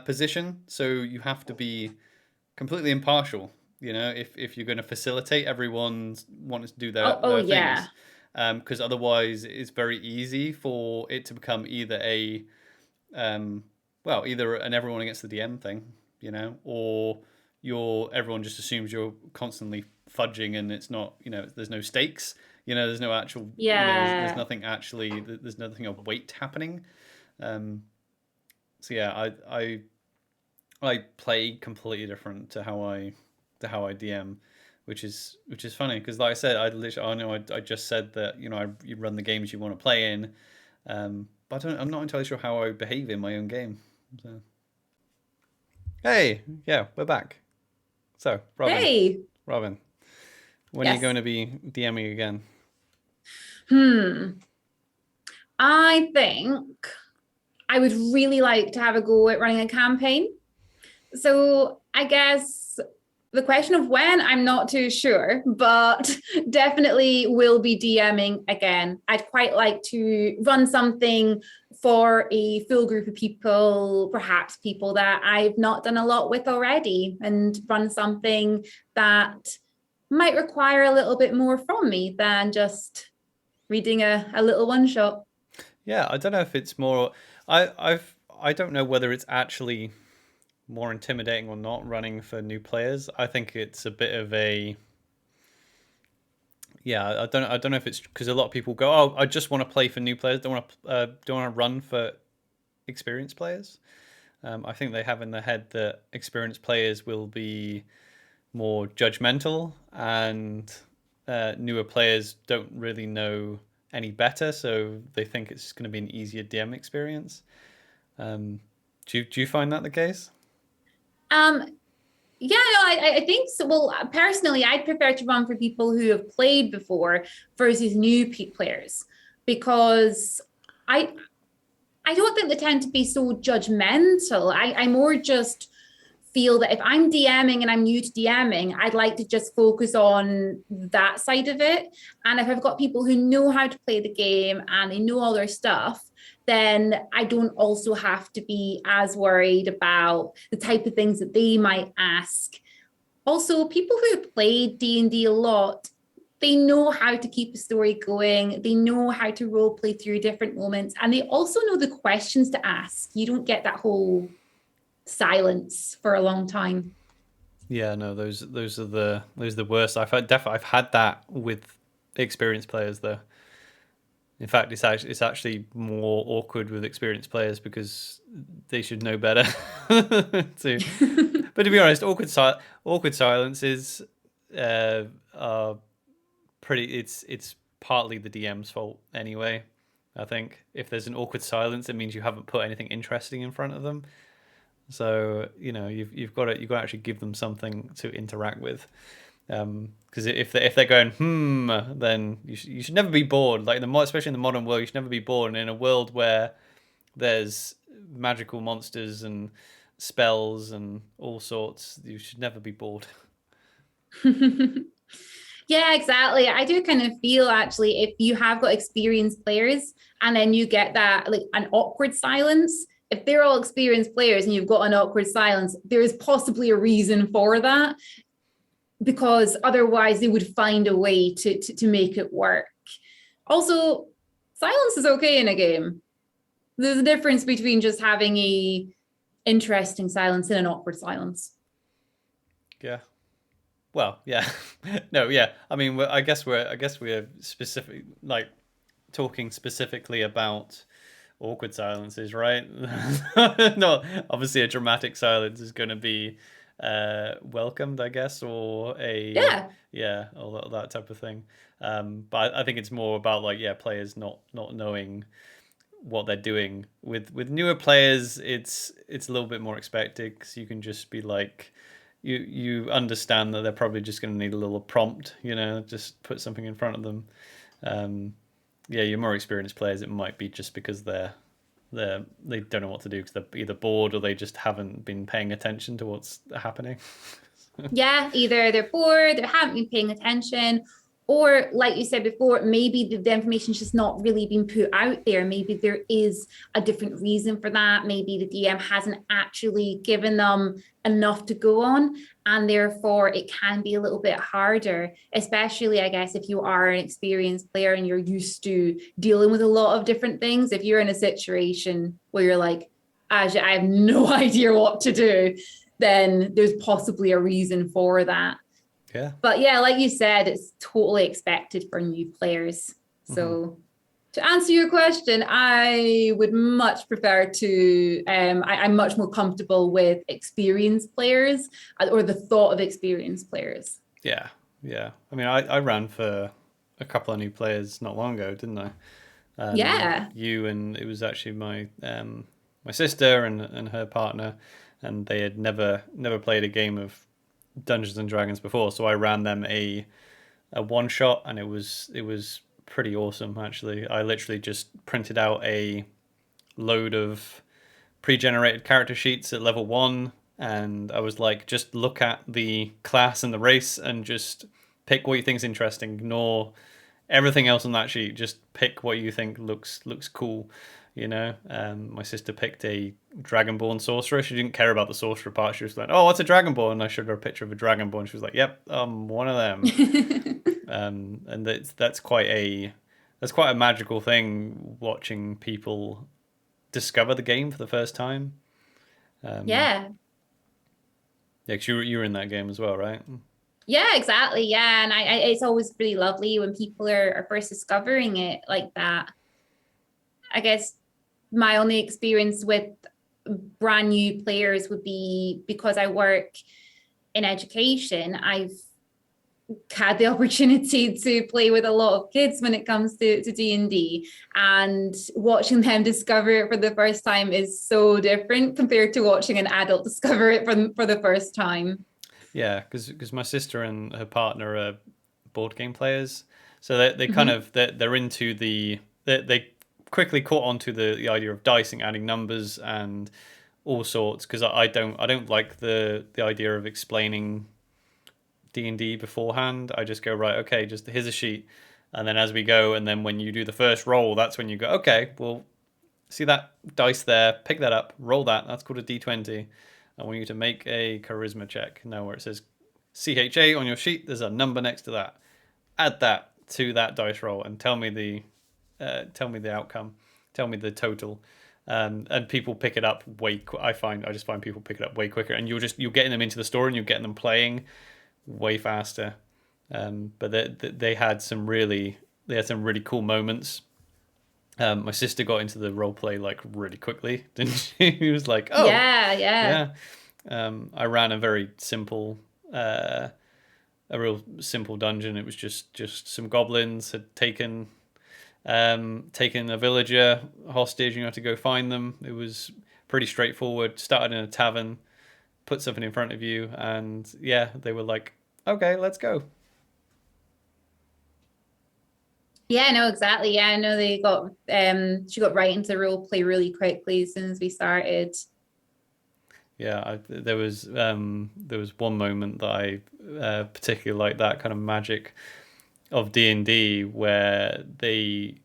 position. So you have to be completely impartial. If you're going to facilitate everyone wanting to do Oh, their yeah. things, because otherwise it's very easy for it to become either um, either an everyone against the DM thing, or everyone just assumes you're constantly fudging and it's not, there's no stakes, there's no actual, there's Yeah. nothing actually, there's nothing of weight happening. Um, so yeah, I play completely different to how I DM, which is funny because, like I said, I know I just said that you run the games you want to play in, but I'm not entirely sure how I behave in my own game. So. Hey, yeah, we're back. So, Hey. Robyn, when are you Yes. going to be DMing again? Hmm. I think I would really like to have a go at running a campaign. So I guess the question of when, I'm not too sure, but definitely will be DMing again. I'd quite like to run something for a full group of people, perhaps people that I've not done a lot with already, and run something that might require a little bit more from me than just reading a little one shot. Yeah, I don't know if it's more. I don't know whether it's actually more intimidating or not running for new players. I think it's a bit of a. Yeah, I don't know if it's because a lot of people go, oh, I just want to play for new players. Don't want to run for experienced players. I think they have in their head that experienced players will be more judgmental, and newer players don't really know any better, so they think it's going to be an easier DM experience. Um, do you find that the case? Um, Yeah, no, I think so. Well, personally, I'd prefer to run for people who have played before versus new players because I I don't think they tend to be so judgmental. I more just feel that if I'm DMing and I'm new to DMing, I'd like to just focus on that side of it. And if I've got people who know how to play the game and they know all their stuff, then I don't also have to be as worried about the type of things that they might ask. Also, people who have played D&D a lot, they know how to keep a story going. They know how to role play through different moments, and they also know the questions to ask. You don't get that whole silence for a long time. Yeah, no, those are the worst. I've had that with experienced players though. In fact, it's actually more awkward with experienced players because they should know better. to, but to be honest, awkward silences uh, are pretty. It's partly the DM's fault anyway. I think if there's an awkward silence, it means you haven't put anything interesting in front of them. So you've got to actually give them something to interact with. Because if they're going then you should never be bored. Like especially in the modern world, you should never be bored. And in a world where there's magical monsters and spells and all sorts, you should never be bored. Yeah, exactly. I do kind of feel actually if you have got experienced players and then you get that like an awkward silence, if they're all experienced players and you've got an awkward silence, there is possibly a reason for that because otherwise they would find a way to make it work. Also, silence is okay in a game. There's a difference between just having a interesting silence and an awkward silence. Yeah. Well, yeah. No, yeah. I mean, I guess we're specific, like talking specifically about awkward silences, right? No, obviously a dramatic silence is going to be welcomed, I guess, or a Yeah. yeah, or that type of thing. But I think it's more about like players not knowing what they're doing. With newer players, it's a little bit more expected because you can just be like. You understand that they're probably just going to need a little prompt, just put something in front of them. Um, Yeah, your more experienced players, it might be just because they don't know what to do because they're either bored or they just haven't been paying attention to what's happening. Yeah, either they're bored, they haven't been paying attention, or like you said before, maybe the information's just not really been put out there. Maybe there is a different reason for that. Maybe the DM hasn't actually given them enough to go on, and therefore it can be a little bit harder, especially, I guess, if you are an experienced player and you're used to dealing with a lot of different things. If you're in a situation where you're like, I have no idea what to do, then there's possibly a reason for that. Yeah. But yeah, like you said, it's totally expected for new players. So to answer your question, I would much prefer to, I'm much more comfortable with experienced players, or the thought of experienced players. Yeah. Yeah. I mean, I ran for a couple of new players not long ago, didn't I? Yeah. You and it was actually my sister and her partner, and they had never played a game of Dungeons and Dragons before, so I ran them a one shot, and it was pretty awesome actually. I literally just printed out a load of pre-generated character sheets at level 1, and I was like, just look at the class and the race and just pick what you think's interesting. Ignore everything else on that sheet. Just pick what you think looks cool. My sister picked a dragonborn sorcerer. She didn't care about the sorcerer part. She was like, "Oh, what's a dragonborn?" And I showed her a picture of a dragonborn. She was like, "Yep, one of them." And that's quite a magical thing, watching people discover the game for the first time. Um, Yeah. yeah, 'cause you were in that game as well, right? Yeah, exactly. Yeah. And it's always really lovely when people are first discovering it like that. I guess my only experience with brand new players would be because I work in education. I've had the opportunity to play with a lot of kids when it comes to D&D, and watching them discover it for the first time is so different compared to watching an adult discover it for the first time. Yeah, because my sister and her partner are board game players, so they kind Mm-hmm. of they're into they quickly caught on to the idea of dicing, adding numbers and all sorts. Because I don't like the idea of explaining D&D beforehand. I just go, right, okay, just here's a sheet, and then as we go, and then when you do the first roll, that's when you go, okay, well, see that dice there, pick that up, roll that. That's called a D20. I want you to make a charisma check. Now where it says CHA on your sheet, there's a number next to that. Add that to that dice roll and tell me the outcome. Tell me the total. And people pick it up way. I just find people pick it up way quicker, and you're getting them into the story and you're getting them playing way faster. But they had some really cool moments. My sister got into the role play like really quickly, didn't she? He was like, "Oh, Yeah, yeah. yeah." I ran a real simple dungeon. It was just some goblins had taken a villager hostage. You had to go find them. It was pretty straightforward. Started in a tavern, put something in front of you, and yeah, they were like, "Okay, let's go." Yeah, no, exactly. Yeah, I know she got right into role play really quickly as soon as we started. Yeah, there was one moment that I particularly like, that kind of magic of D&D where the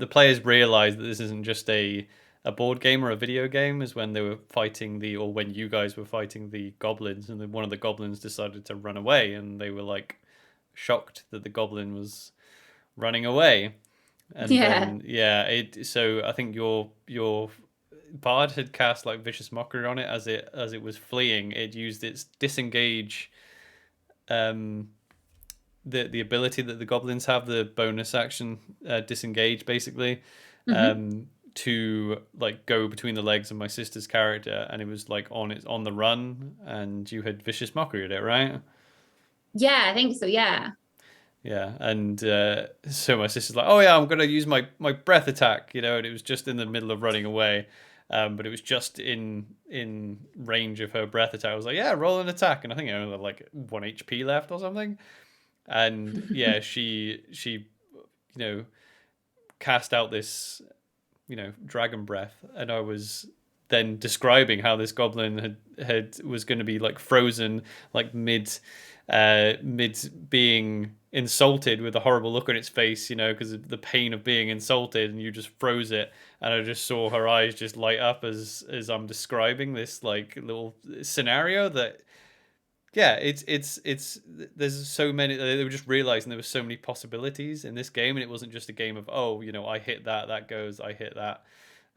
players realize that this isn't just a board game or a video game, is when they were fighting or when you guys were fighting the goblins, and then one of the goblins decided to run away, and they were like shocked that the goblin was running away. And Yeah. then yeah, so I think your bard had cast like vicious mockery on it as it was fleeing. It used its disengage, um the ability that the goblins have, the bonus action, disengage basically, Hmm. to like go between the legs of my sister's character, and it was like on the run, and you had vicious mockery at it, right? Yeah, I think so. Yeah. Yeah, and so my sister's like, "Oh yeah, I'm gonna use my breath attack," and it was just in the middle of running away, but it was just in range of her breath attack. I was like, "Yeah, roll an attack," and I think I only had like 1 HP left or something, and yeah, she you know cast out this, dragon breath, and I was then describing how this goblin was going to be like frozen, like mid being insulted, with a horrible look on its face, because of the pain of being insulted, and you just froze it, and I just saw her eyes just light up as I'm describing this like little scenario that. Yeah, it's there's so many. They were just realizing there were so many possibilities in this game, and it wasn't just a game of I hit that goes, I hit that,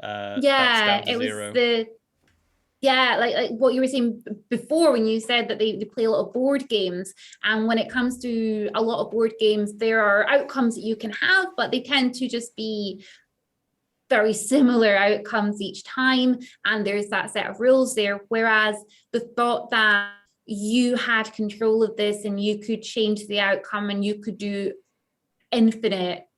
that's Yeah, down to it was zero. like what you were saying before when you said that they play a lot of board games. And when it comes to a lot of board games, there are outcomes that you can have, but they tend to just be very similar outcomes each time. And there's that set of rules there. Whereas the thought that you had control of this and you could change the outcome and you could do infinite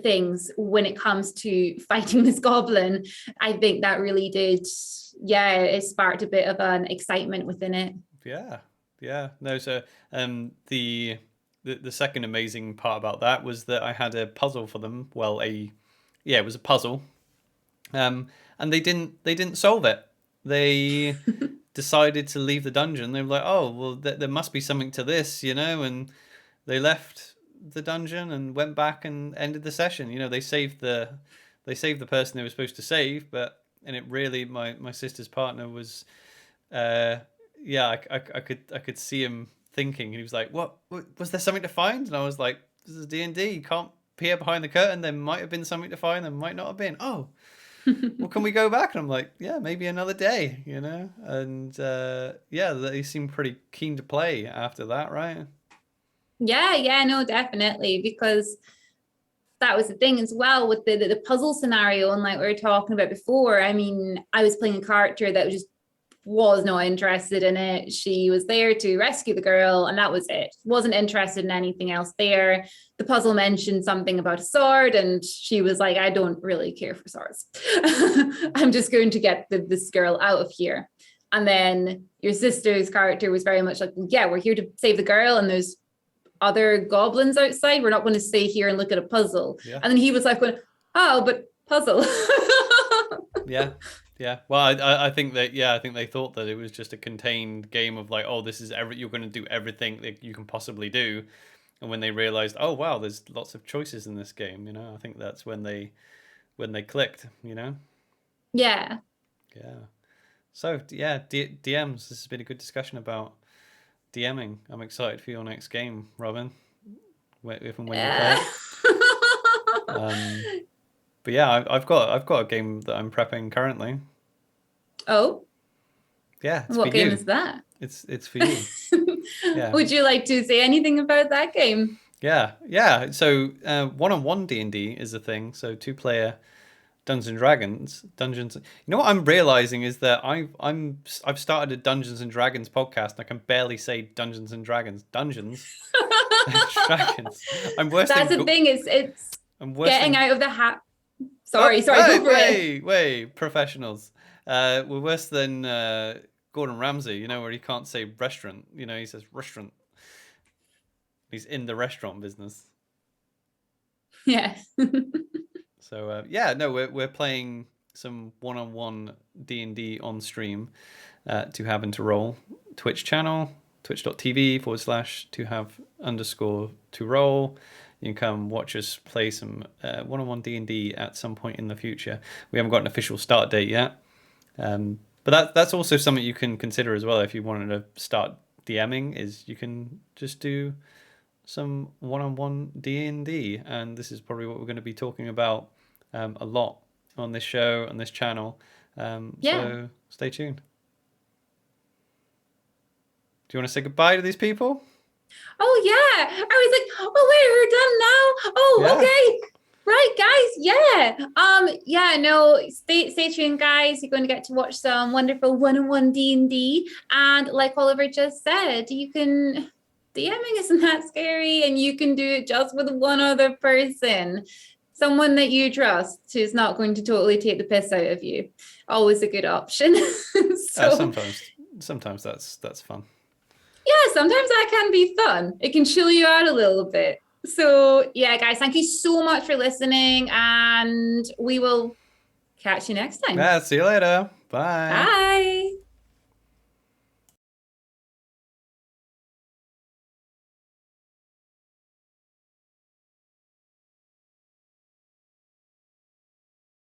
things when it comes to fighting this goblin, I think that really did, it sparked a bit of an excitement within it. Yeah. No, so the second amazing part about that was that I had a puzzle for them. Well, it was a puzzle, and they didn't solve it. They decided to leave the dungeon. They were like, oh well, there must be something to this, and they left the dungeon and went back and ended the session. They saved the person they were supposed to save, and it really, my sister's partner was, I could see him thinking. He was like, what was there something to find? And I was like, this is D&D. You can't peer behind the curtain. There might have been something to find. There might not have been. Oh, well, can we go back? And I'm like, yeah, maybe another day, And they seemed pretty keen to play after that, right? Yeah, no, definitely, because that was the thing as well with the puzzle scenario. And like we were talking about before, I mean, I was playing a character that was not interested in it. She was there to rescue the girl, and that was it. Wasn't interested in anything else there. The puzzle mentioned something about a sword, and she was like, I don't really care for swords. I'm just going to get this girl out of here. And then your sister's character was very much like, yeah, we're here to save the girl, and there's other goblins outside. We're not going to stay here and look at a puzzle. Yeah. And then he was like, oh, but puzzle. Yeah. Well, I think that, I think they thought that it was just a contained game of like, oh, this is you're going to do everything that you can possibly do. And when they realized, oh, wow, there's lots of choices in this game, I think that's when they clicked, Yeah. Yeah. So, yeah, DMs, this has been a good discussion about DMing. I'm excited for your next game, Robyn, if and when you play it. But yeah, I've got a game that I'm prepping currently. Oh. Yeah. What game is that? It's for you. Yeah. Would you like to say anything about that game? Yeah. So one-on-one D&D is a thing. So 2-player Dungeons. You know what I'm realizing is that I've started a Dungeons and Dragons podcast, and I can barely say Dungeons and Dragons. Dungeons and Dragons. I'm worse. That's the thing. It's getting out of the hat. Sorry. Wait, professionals. We're worse than Gordon Ramsay, where he can't say restaurant. He says restaurant. He's in the restaurant business. Yeah. So we're playing some one-on-one D&D on stream to have and to roll. Twitch channel, twitch.tv/to-have_to-roll. You can come watch us play some one-on-one D&D at some point in the future. We haven't got an official start date yet. But that's also something you can consider as well if you wanted to start DMing, is you can just do some one-on-one D&D. And this is probably what we're going to be talking about a lot on this show, on this channel. So stay tuned. Do you want to say goodbye to these people? Oh, yeah. I was like, oh, wait, we're done now. Oh, yeah. Okay. Right, guys. Stay tuned, guys. You're going to get to watch some wonderful one-on-one D&D. And like Oliver just said, DMing isn't that scary, and you can do it just with one other person. Someone that you trust who's not going to totally take the piss out of you. Always a good option. Sometimes that's fun. Yeah, sometimes that can be fun. It can chill you out a little bit. So, yeah, guys, thank you so much for listening, and we will catch you next time. Yeah, see you later. Bye. Bye.